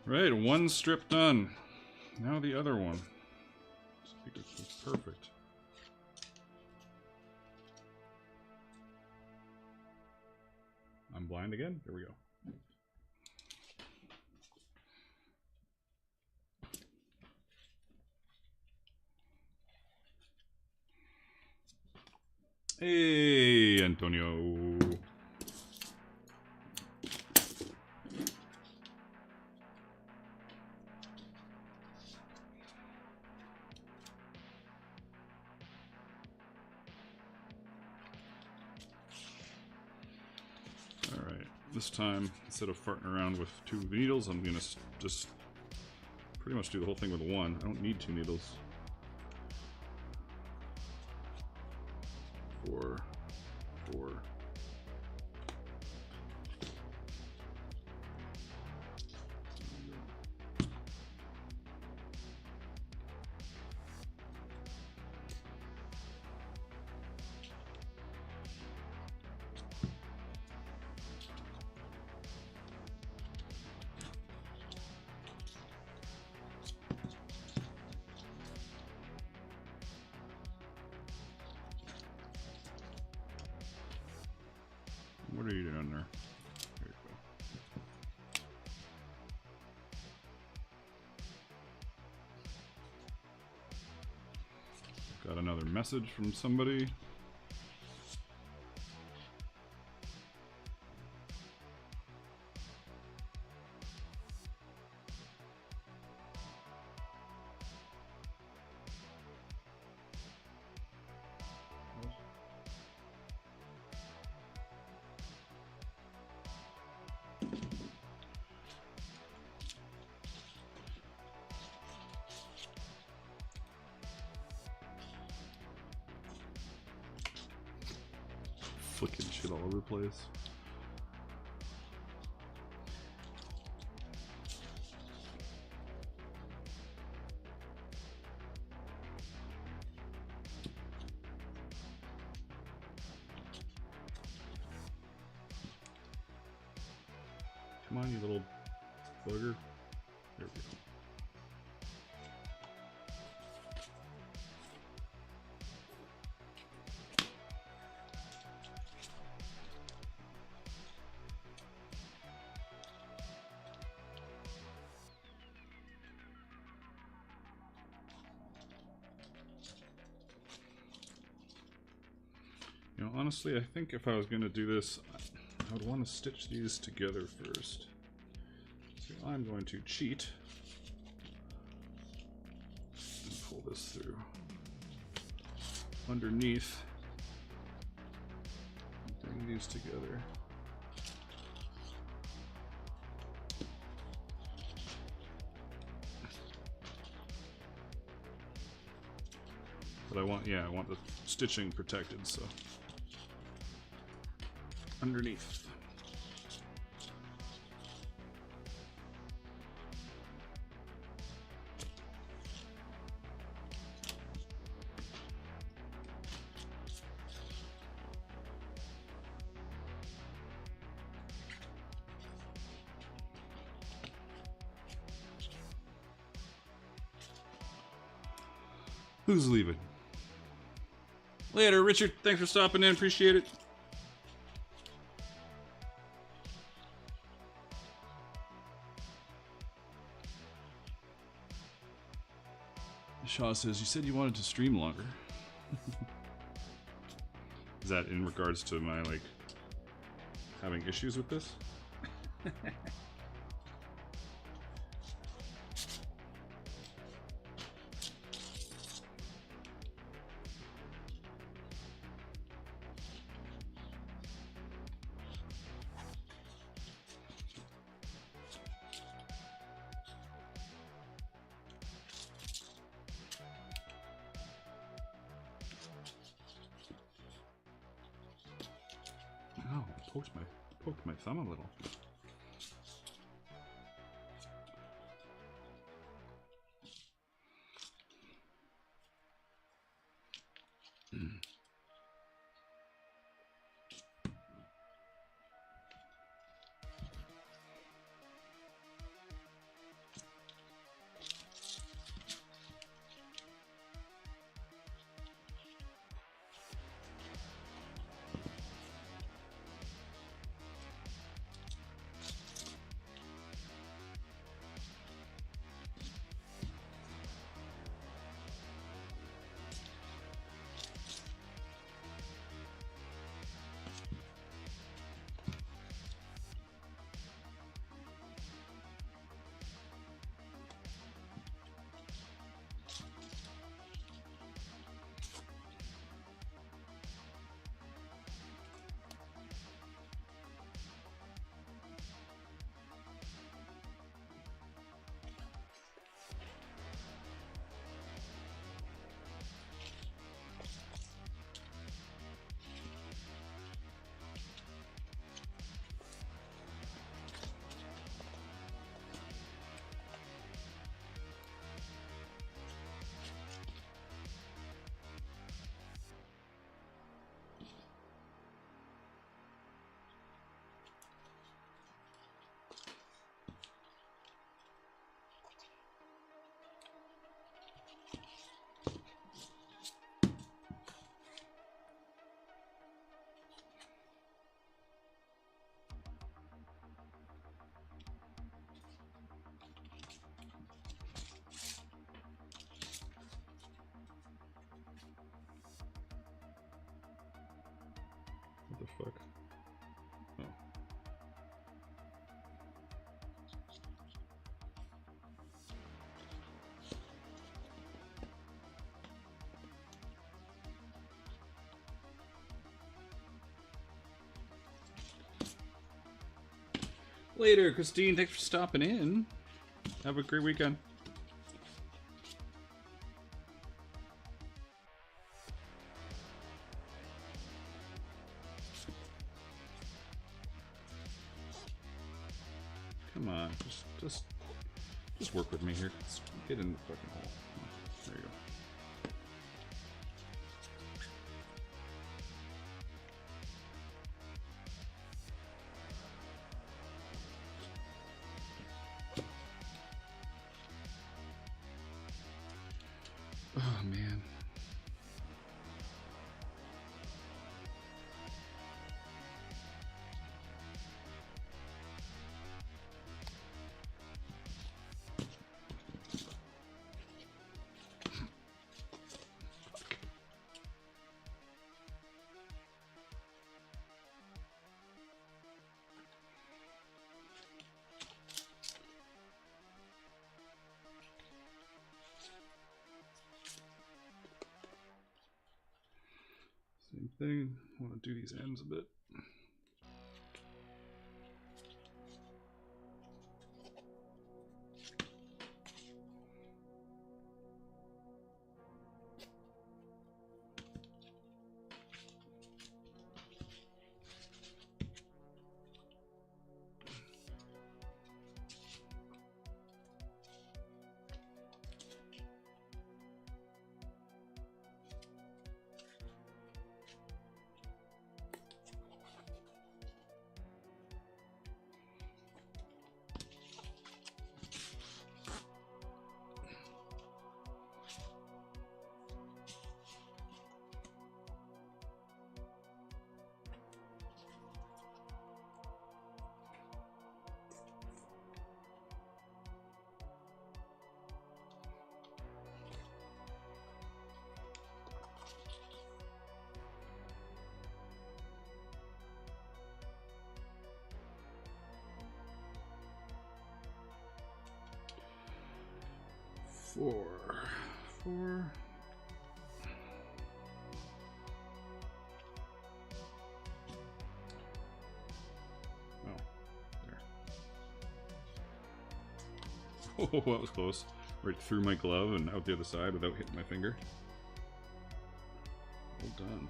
Right, one strip done. Now the other one. I think it's perfect. I'm blind again? There we go. Hey, Antonio. Alright, this time, instead of farting around with 2 needles, I'm gonna just pretty much do the whole thing with 1. I don't need 2 needles. 4, 4. What are you doing there? There you go. Got another message from somebody. flicking shit all over the place. Come on, you little bugger. There we go. You know, honestly, I think if I was going to do this, I would want to stitch these together first. So I'm going to cheat and pull this through underneath, bring these together. But I want, yeah, I want the stitching protected, so underneath. Who's leaving? Later, Richard. Thanks for stopping in. Appreciate it. Shaw says, you said you wanted to stream longer. Is that in regards to my, like, having issues with this? Poked my thumb a little. What the fuck? Oh. Later, Christine. Thanks for stopping in. Have a great weekend. here. Let's get in the fucking hole. There you go. Oh man. Same thing. I want to do these ends a bit. Four. Oh, there. Oh, that was close. Right through my glove and out the other side without hitting my finger. Well done.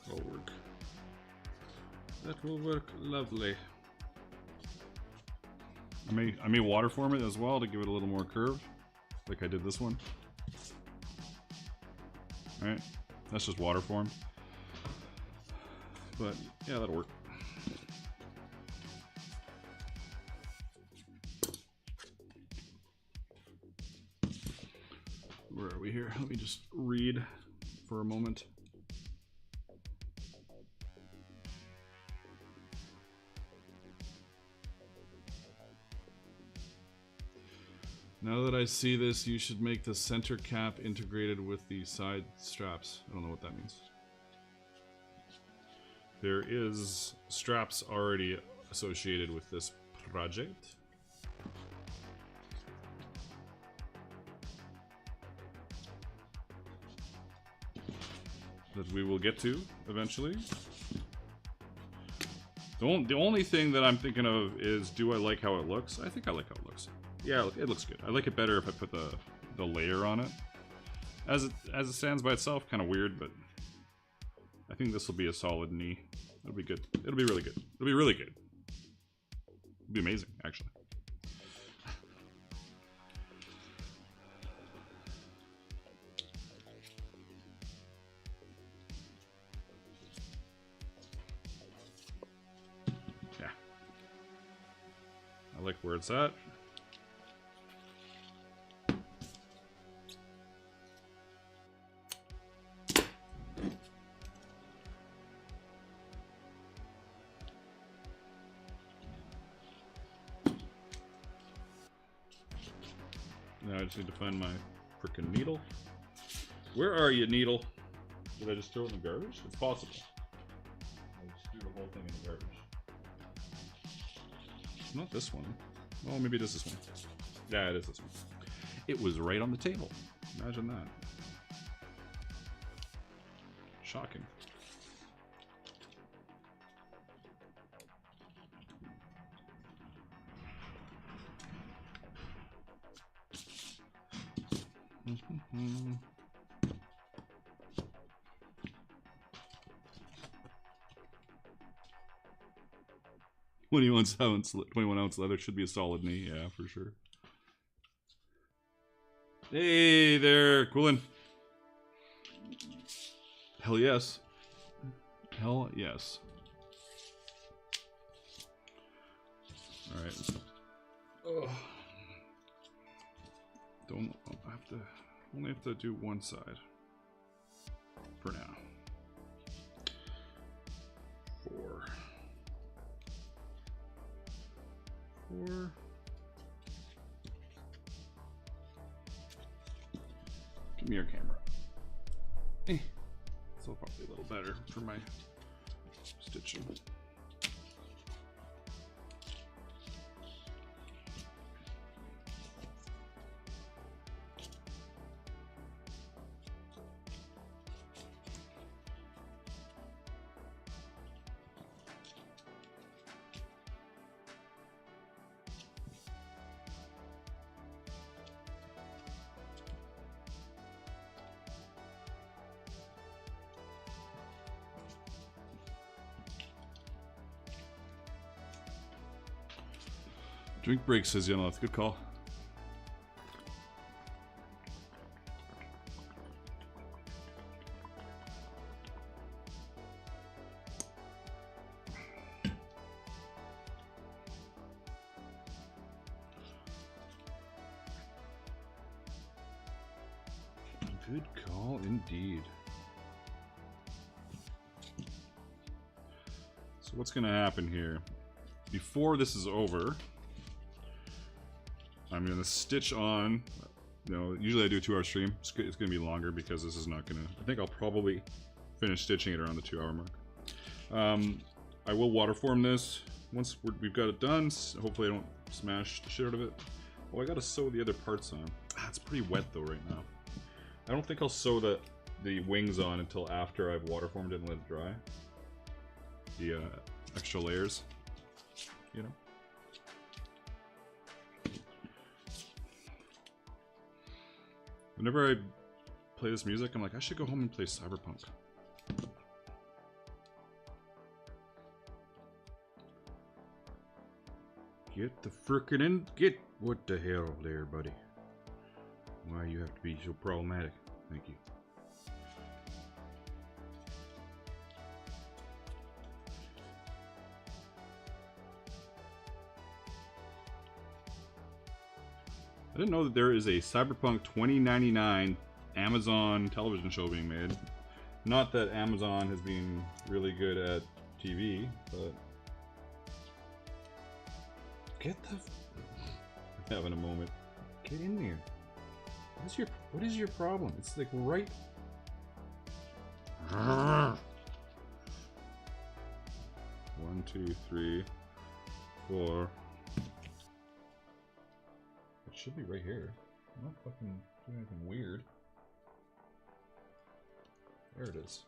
That'll work. That will work lovely. I may waterform it as well to give it a little more curve, like I did this one. Alright, that's just waterformed. But yeah, that'll work. Where are we here? Let me just read for a moment. Now that I see this, you should make the center cap integrated with the side straps. I don't know what that means. There is straps already associated with this project. That we will get to eventually. The only thing that I'm thinking of is, do I like how it looks? I think I like how it looks. Yeah, it looks good. I like it better if I put the layer on it. As it stands by itself, kind of weird, but I think this will be a solid knee. It'll be good. It'll be really good. It'll be really good. It'll be amazing, actually. Yeah. I like where it's at. Now I just need to find my frickin' needle. Where are you, needle? Did I just throw it in the garbage? It's possible. I just threw the whole thing in the garbage. Not this one. Oh, maybe it is this one. Yeah, it is this one. It was right on the table. Imagine that. Shocking. When he wants 21-ounce leather should be a solid knee, yeah, for sure. Hey there, Coolin. Hell yes. Hell yes. Alright. Oh. Only have to do one side. For now. 4. Give me your camera. It's probably a little better for my stitching. Drink break, says Yanoth. Good call. Good call indeed. So what's going to happen here? Before this is over, I'm going to stitch on, usually I do a 2-hour stream. It's going to be longer because this is not going to, I think I'll probably finish stitching it around the 2-hour mark. I will waterform this once we've got it done. Hopefully I don't smash the shit out of it. Oh, I got to sew the other parts on. It's pretty wet though right now. I don't think I'll sew the wings on until after I've waterformed it and let it dry. The extra layers, Whenever I play this music, I'm like, I should go home and play Cyberpunk. Get the frickin' in. Get. What the hell there, buddy? Why you have to be so problematic? Thank you. I didn't know that there is a Cyberpunk 2099 Amazon television show being made. Not that Amazon has been really good at TV, but get the I'm having a moment. Get in there. What is your problem? It's like right. 1, 2, 3, 4. It should be right here. I'm not fucking doing anything weird. There it is.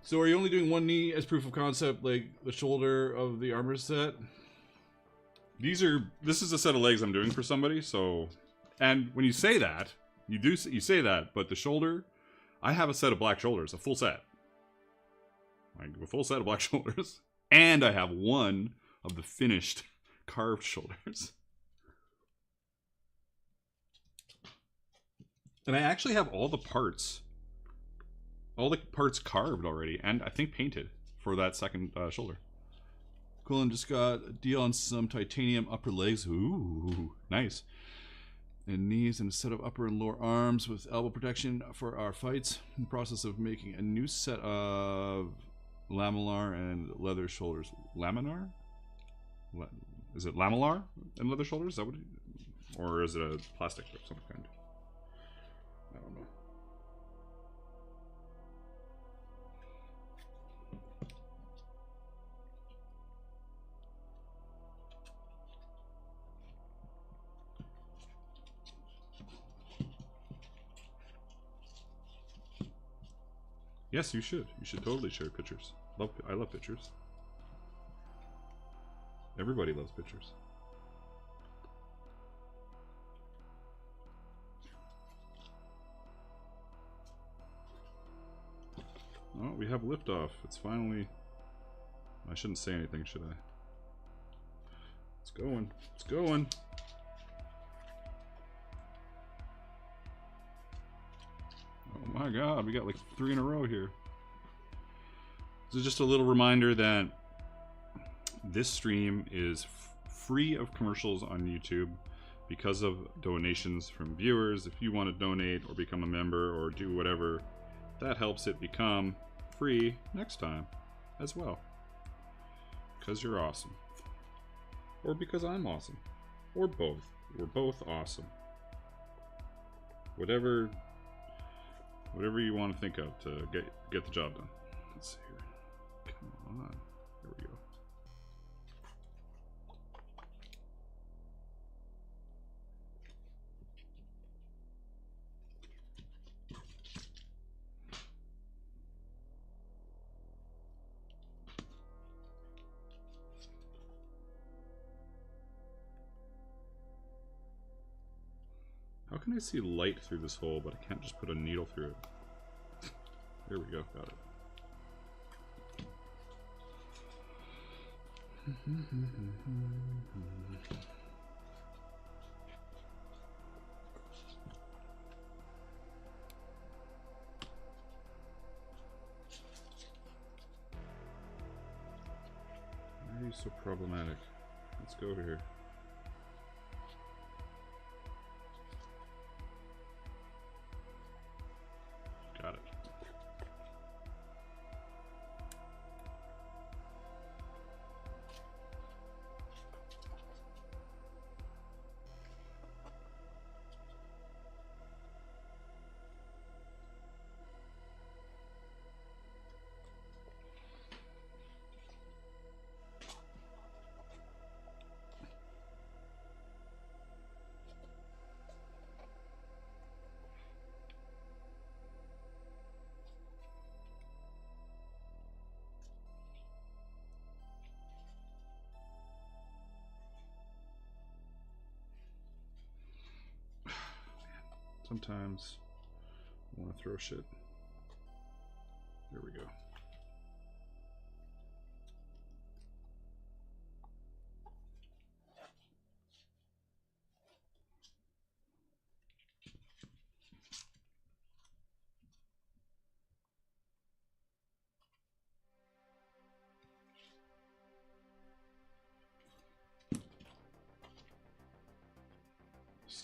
So are you only doing one knee as proof of concept, like the shoulder of the armor set? This is a set of legs I'm doing for somebody, so... And when you say that, you say that, but the shoulder, I have a set of black shoulders, a full set. Like a full set of black shoulders. And I have one of the finished carved shoulders. And I actually have all the parts carved already, and I think painted for that second shoulder. Cool, and just got a deal on some titanium upper legs. Ooh, nice. And knees and a set of upper and lower arms with elbow protection for our fights. In the process of making a new set of lamellar and leather shoulders. Laminar? Is it lamellar and leather shoulders? Is that what or is it a plastic of some kind? I don't know. Yes, you should. You should totally share pictures. I love pictures. Everybody loves pictures. Oh, we have liftoff. It's finally... I shouldn't say anything, should I? It's going. It's going. Oh my god, we got like 3 in a row here. This is just a little reminder that this stream is free of commercials on YouTube because of donations from viewers. If you want to donate or become a member or do whatever, that helps it become free next time as well. Because you're awesome. Or because I'm awesome. Or both. We're both awesome. Whatever you want to think of to get the job done. Let's see here. Come on. There we go. How can I see light through this hole, but I can't just put a needle through it? There we go, got it. Why are you so problematic? Let's go over here. Got it. Sometimes I want to throw shit. There we go.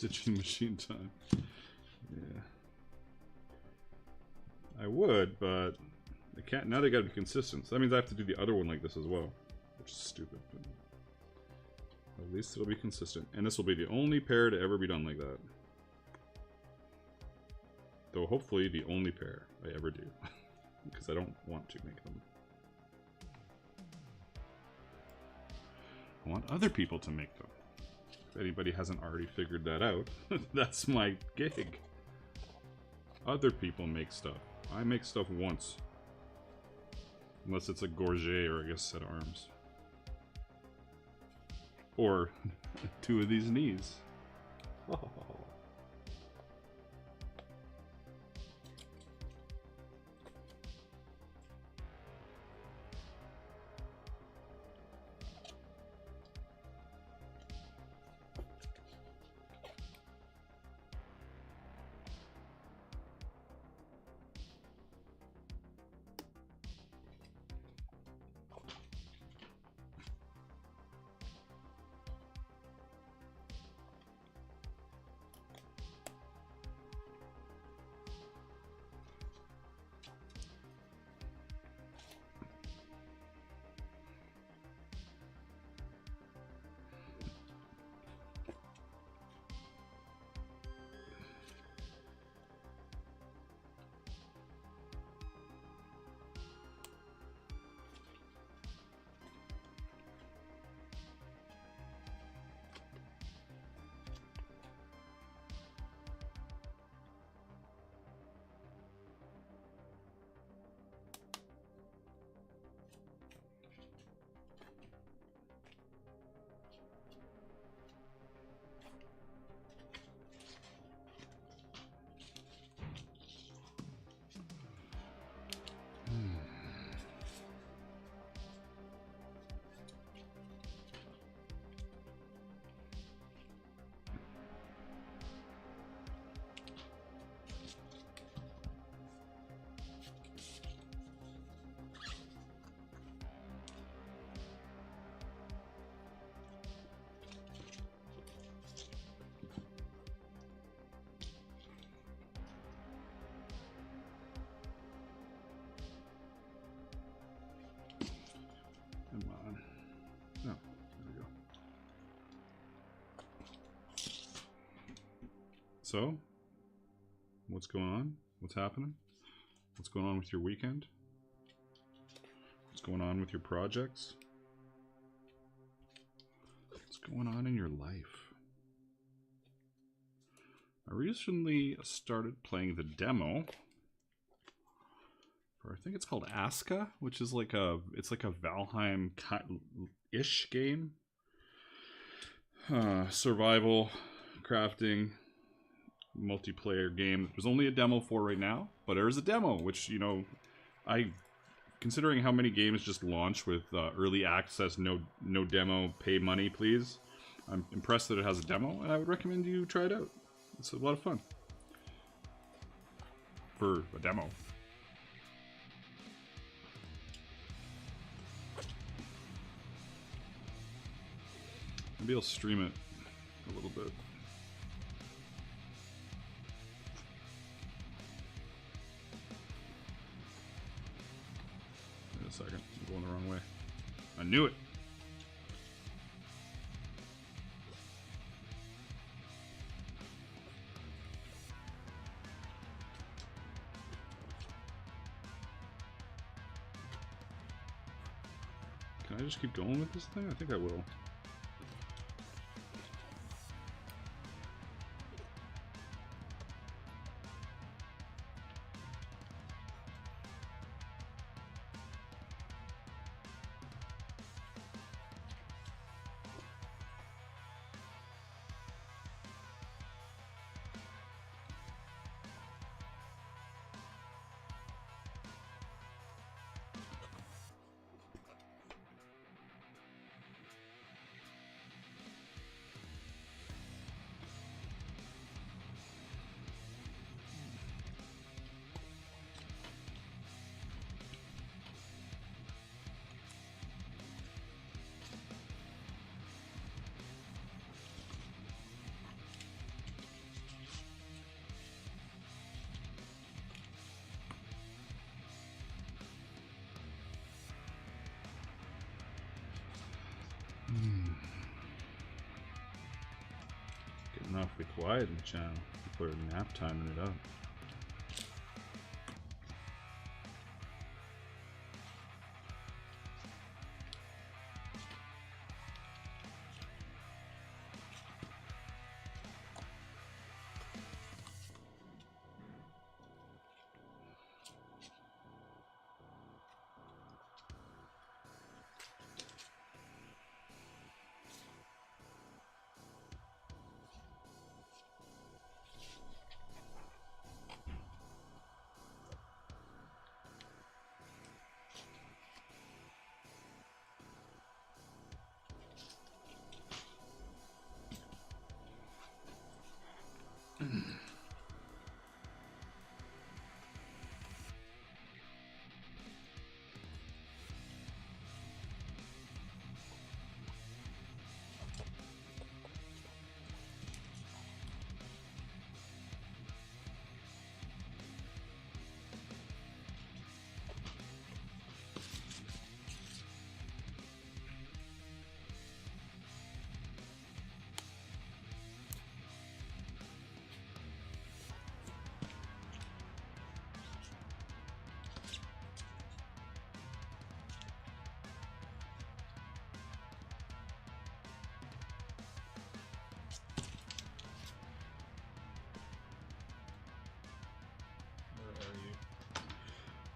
stitching machine time. Yeah. I would, but I can't. Now they gotta be consistent. So that means I have to do the other one like this as well. Which is stupid, but at least it'll be consistent. And this will be the only pair to ever be done like that. Though hopefully the only pair I ever do. Because I don't want to make them. I want other people to make them. If anybody hasn't already figured that out, that's my gig. Other people make stuff. I make stuff once. Unless it's a gorget or I guess set of arms. Or 2 of these knees. Oh. Come on. No, there we go. So, what's going on? What's happening? What's going on with your weekend? What's going on with your projects? What's going on in your life? I recently started playing the demo. I think it's called Aska, which is like it's like a Valheim-ish game. Survival, crafting, multiplayer game. There's only a demo for right now, but there is a demo, which, you know, considering how many games just launch with early access, no demo, pay money, please. I'm impressed that it has a demo, and I would recommend you try it out. It's a lot of fun. For a demo. Maybe I'll stream it a little bit. Wait a second, I'm going the wrong way. I knew it! Can I just keep going with this thing? I think I will. Getting awfully quiet in the channel. People are nap timing it up.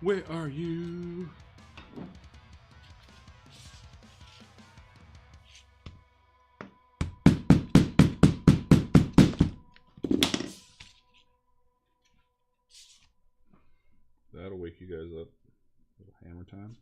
Where are you? That'll wake you guys up. A little hammer time.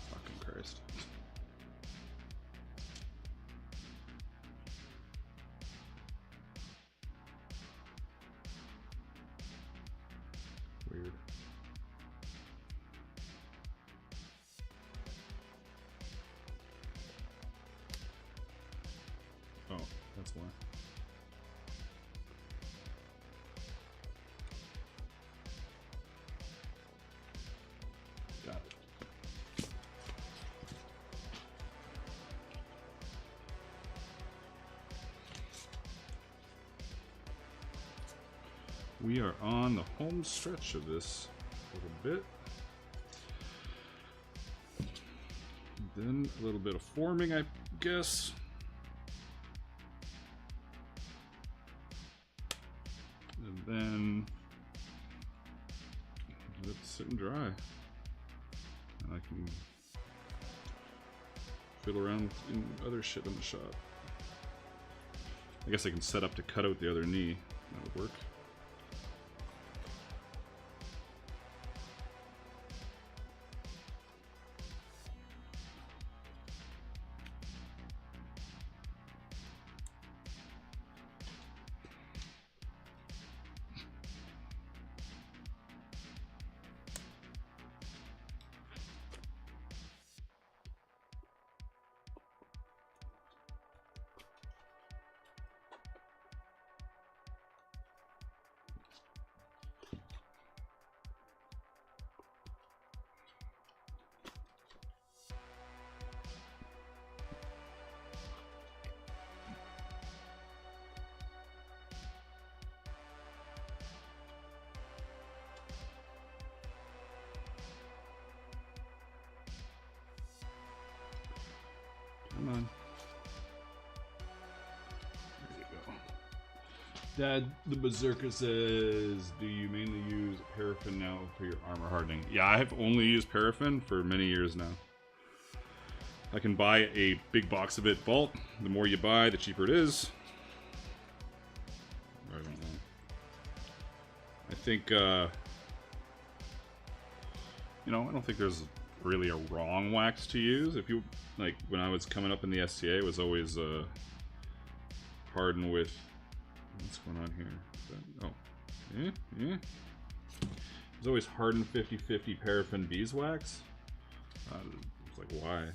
Fucking Christ. Weird. Oh, that's why. Got it. We are on the home stretch of this little bit. Then a little bit of forming, I guess. And then let it sit and dry. And I can fiddle around with other shit in the shop. I guess I can set up to cut out the other knee. That would work. Come on. There you go. Dad, the Berserker says, do you mainly use paraffin now for your armor hardening? Yeah, I have only used paraffin for many years now. I can buy a big box of it bulk. The more you buy, the cheaper it is. I don't know. I think, you know, I don't think there's really a wrong wax to use. If you, like, when I was coming up in the SCA, it was always hardened with, what's going on here? Oh, There's always hardened 50/50 paraffin beeswax. It's like, why?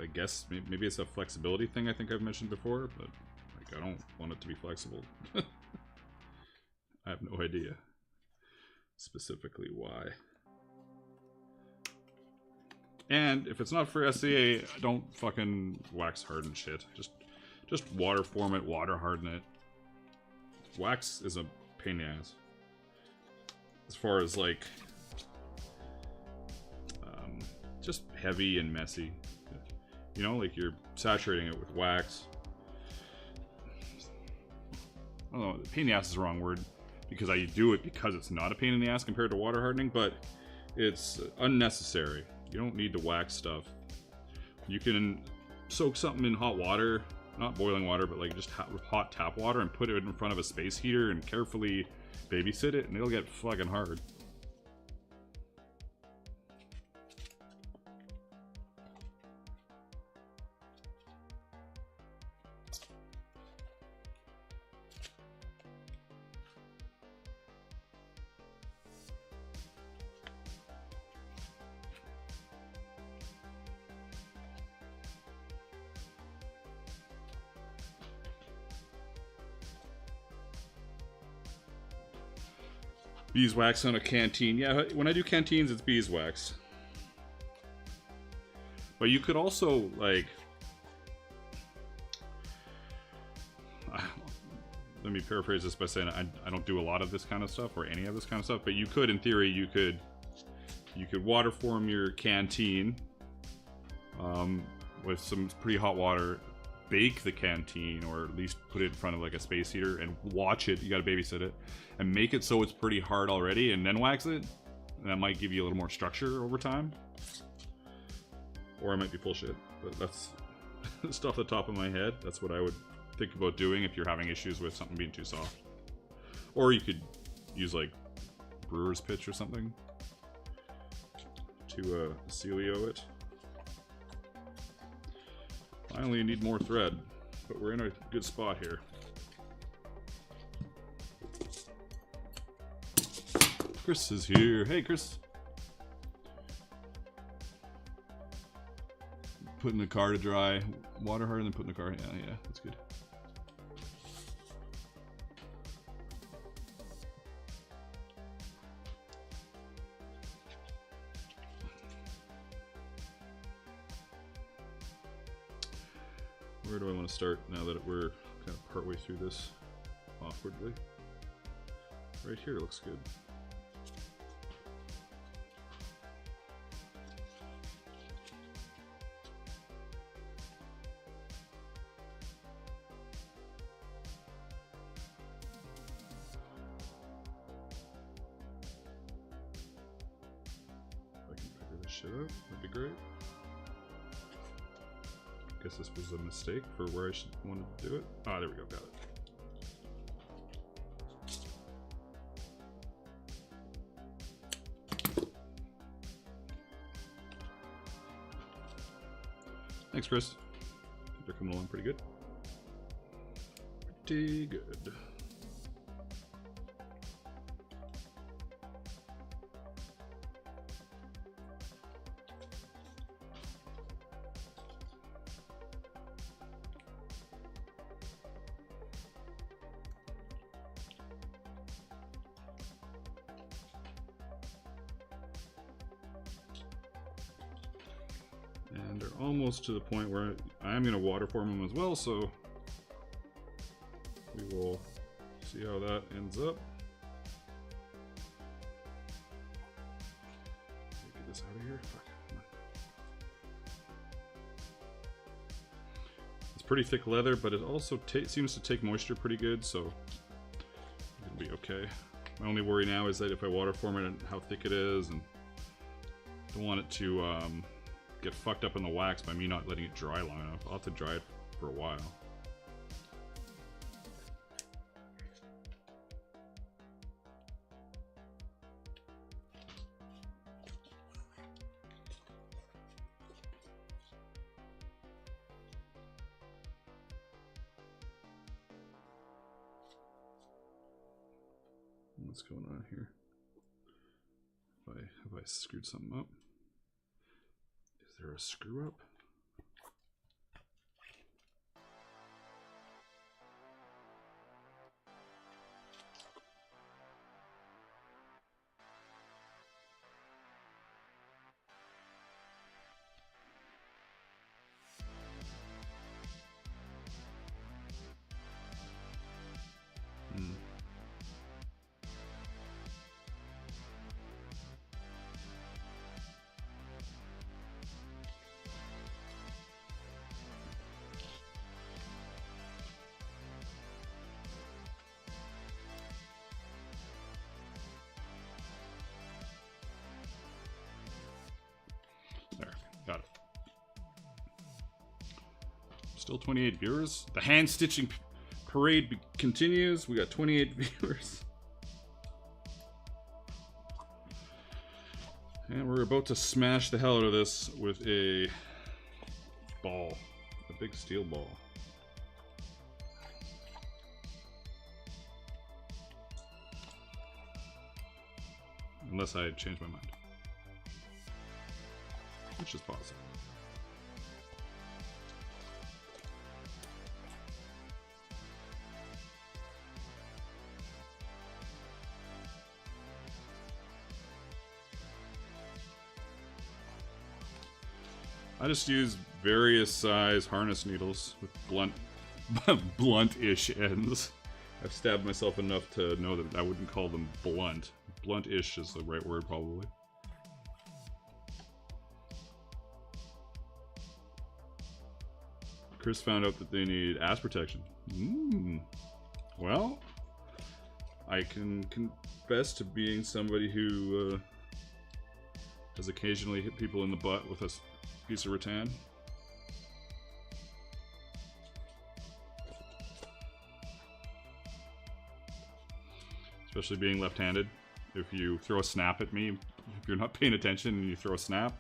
I guess maybe it's a flexibility thing I think I've mentioned before, but like, I don't want it to be flexible. I have no idea specifically why. And if it's not for SCA, don't fucking wax harden shit. Just water form it, water harden it. Wax is a pain in the ass. As far as like, just heavy and messy. You know, like you're saturating it with wax. I don't know, pain in the ass is the wrong word, because I do it because it's not a pain in the ass compared to water hardening, but it's unnecessary. You don't need to wax stuff. You can soak something in hot water, not boiling water, but like just hot tap water, and put it in front of a space heater and carefully babysit it, and it'll get fucking hard. Beeswax on a canteen. Yeah, when I do canteens, it's beeswax. But you could also, like... let me paraphrase this by saying I don't do a lot of this kind of stuff, or any of this kind of stuff, but you could, in theory, you could water form your canteen with some pretty hot water, bake the canteen, or at least put it in front of like a space heater and watch it. You gotta babysit it and make it so it's pretty hard already, and then wax it. And that might give you a little more structure over time. Or I might be full shit, but that's just off the top of my head. That's what I would think about doing if you're having issues with something being too soft. Or you could use like brewer's pitch or something to Celio it. Finally, need more thread, but we're in a good spot here. Chris is here. Hey, Chris. Putting the car to dry, water hard, and then putting the car. Yeah, that's good. Where do I want to start now that we're kind of partway through this awkwardly? Right here looks good. If I can figure this shit out, that'd be great. Guess this was a mistake for where I should wanted to do it. Ah, there we go, got it. Thanks, Chris. They're coming along pretty good. Pretty good. And they're almost to the point where I am going to water form them as well, so we will see how that ends up. Get this out of here. Fuck. Come on. It's pretty thick leather, but it also seems to take moisture pretty good, so it'll be okay. My only worry now is that if I water form it and how thick it is, and don't want it to get fucked up in the wax by me not letting it dry long enough. I'll have to dry it for a while. what's going on here. Have I screwed something up? Is there a screw up? There, got it. Still 28 viewers. The hand stitching parade continues. We got 28 viewers. And we're about to smash the hell out of this with a ball. A big steel ball. Unless I change my mind. Which is possible. I just use various size harness needles with blunt-ish ends. I've stabbed myself enough to know that I wouldn't call them blunt. Blunt-ish is the right word, probably. Chris found out that they need ass protection. Well, I can confess to being somebody who has occasionally hit people in the butt with a piece of rattan. Especially being left-handed. If you throw a snap at me, if you're not paying attention and you throw a snap,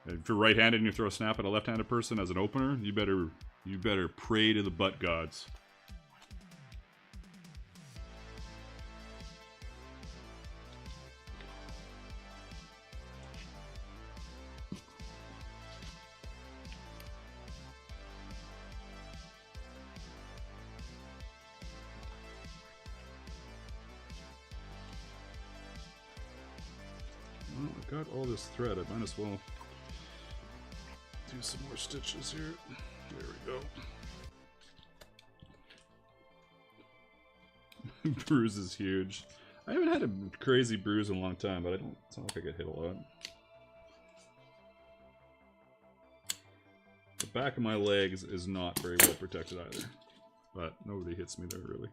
if you're right-handed and you throw a snap at a left-handed person as an opener, you better pray to the butt gods. Well, I've got all this thread, I might as well do some more stitches here. There we go. Bruise is huge. I haven't had a crazy bruise in a long time, but it's not like I get hit a lot. The back of my legs is not very well protected either, but nobody hits me there really.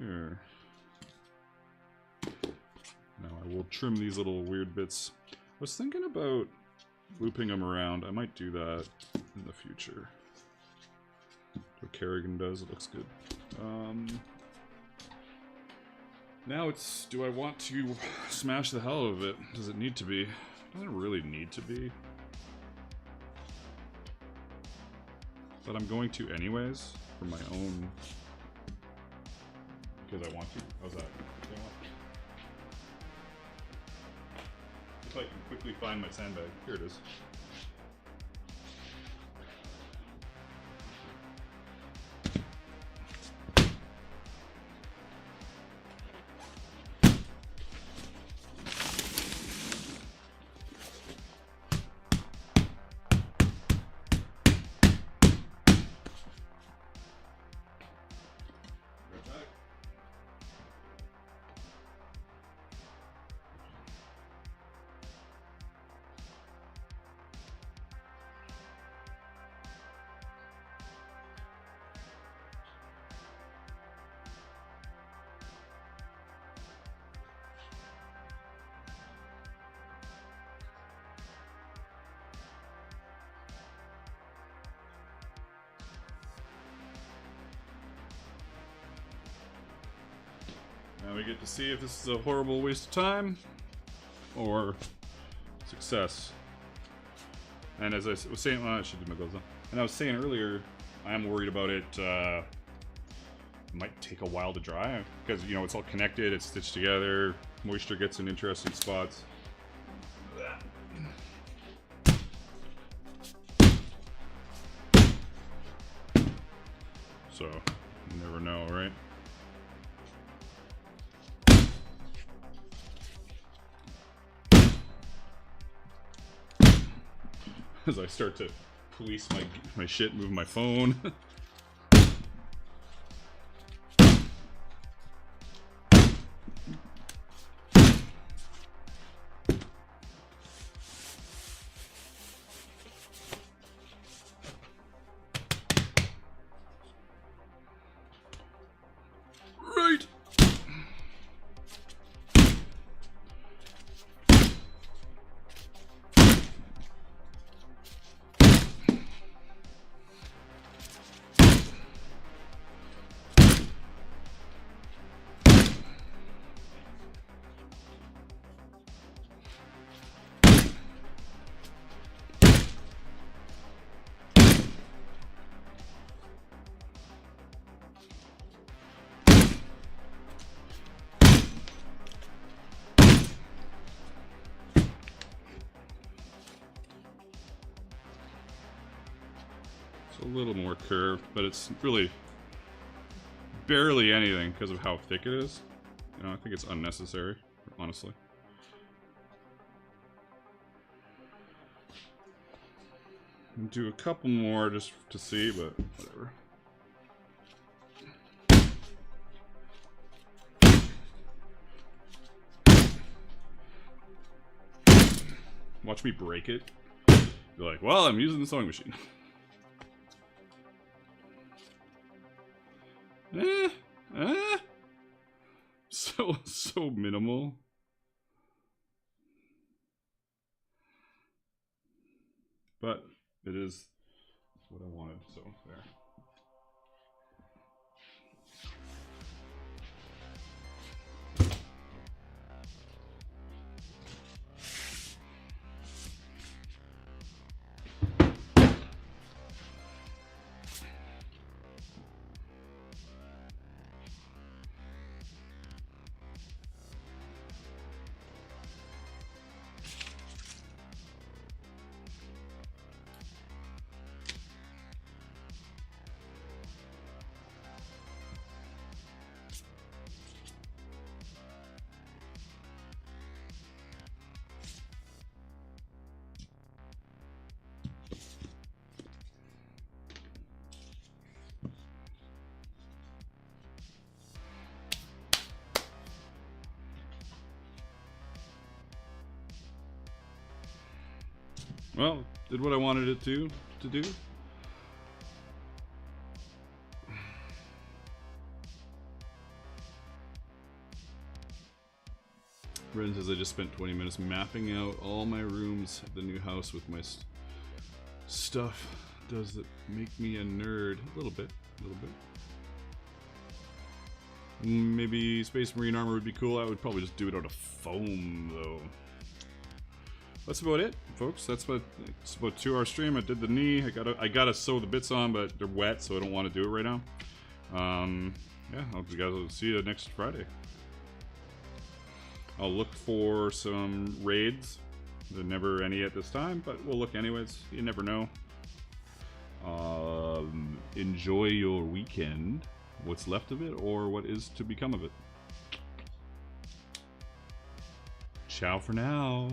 Here. Now I will trim these little weird bits. I was thinking about looping them around. I might do that in the future. What Kerrigan does, it looks good. Now it's, do I want to smash the hell out of it? Does it need to be? It doesn't really need to be. But I'm going to anyways, for my own... Because I want to. How's that? If I can quickly find my sandbag. Here it is. Now we get to see if this is a horrible waste of time, or success. And as I was saying, well, I should do my gloves on. And I was saying earlier, I am worried about it. It might take a while to dry because, you know, it's all connected, it's stitched together, moisture gets in interesting spots. So, you never know, right? As I start to police my shit, move my phone. Right. A little more curved, but it's really barely anything because of how thick it is. You know, I think it's unnecessary, honestly. I'll do a couple more just to see, but whatever. Watch me break it. You're like, well, I'm using the sewing machine. So minimal. But it is what I wanted, so there. Well, did what I wanted it to do. Brendan says I just spent 20 minutes mapping out all my rooms at the new house with my stuff. Does that make me a nerd? A little bit. Maybe Space Marine armor would be cool. I would probably just do it out of foam, though. That's about it, folks. It's about 2-hour stream. I did the knee. I gotta sew the bits on, but they're wet, so I don't want to do it right now. Yeah, I hope you guys will see you next Friday. I'll look for some raids. There are never any at this time, but we'll look anyways. You never know. Enjoy your weekend. What's left of it, or what is to become of it. Ciao for now.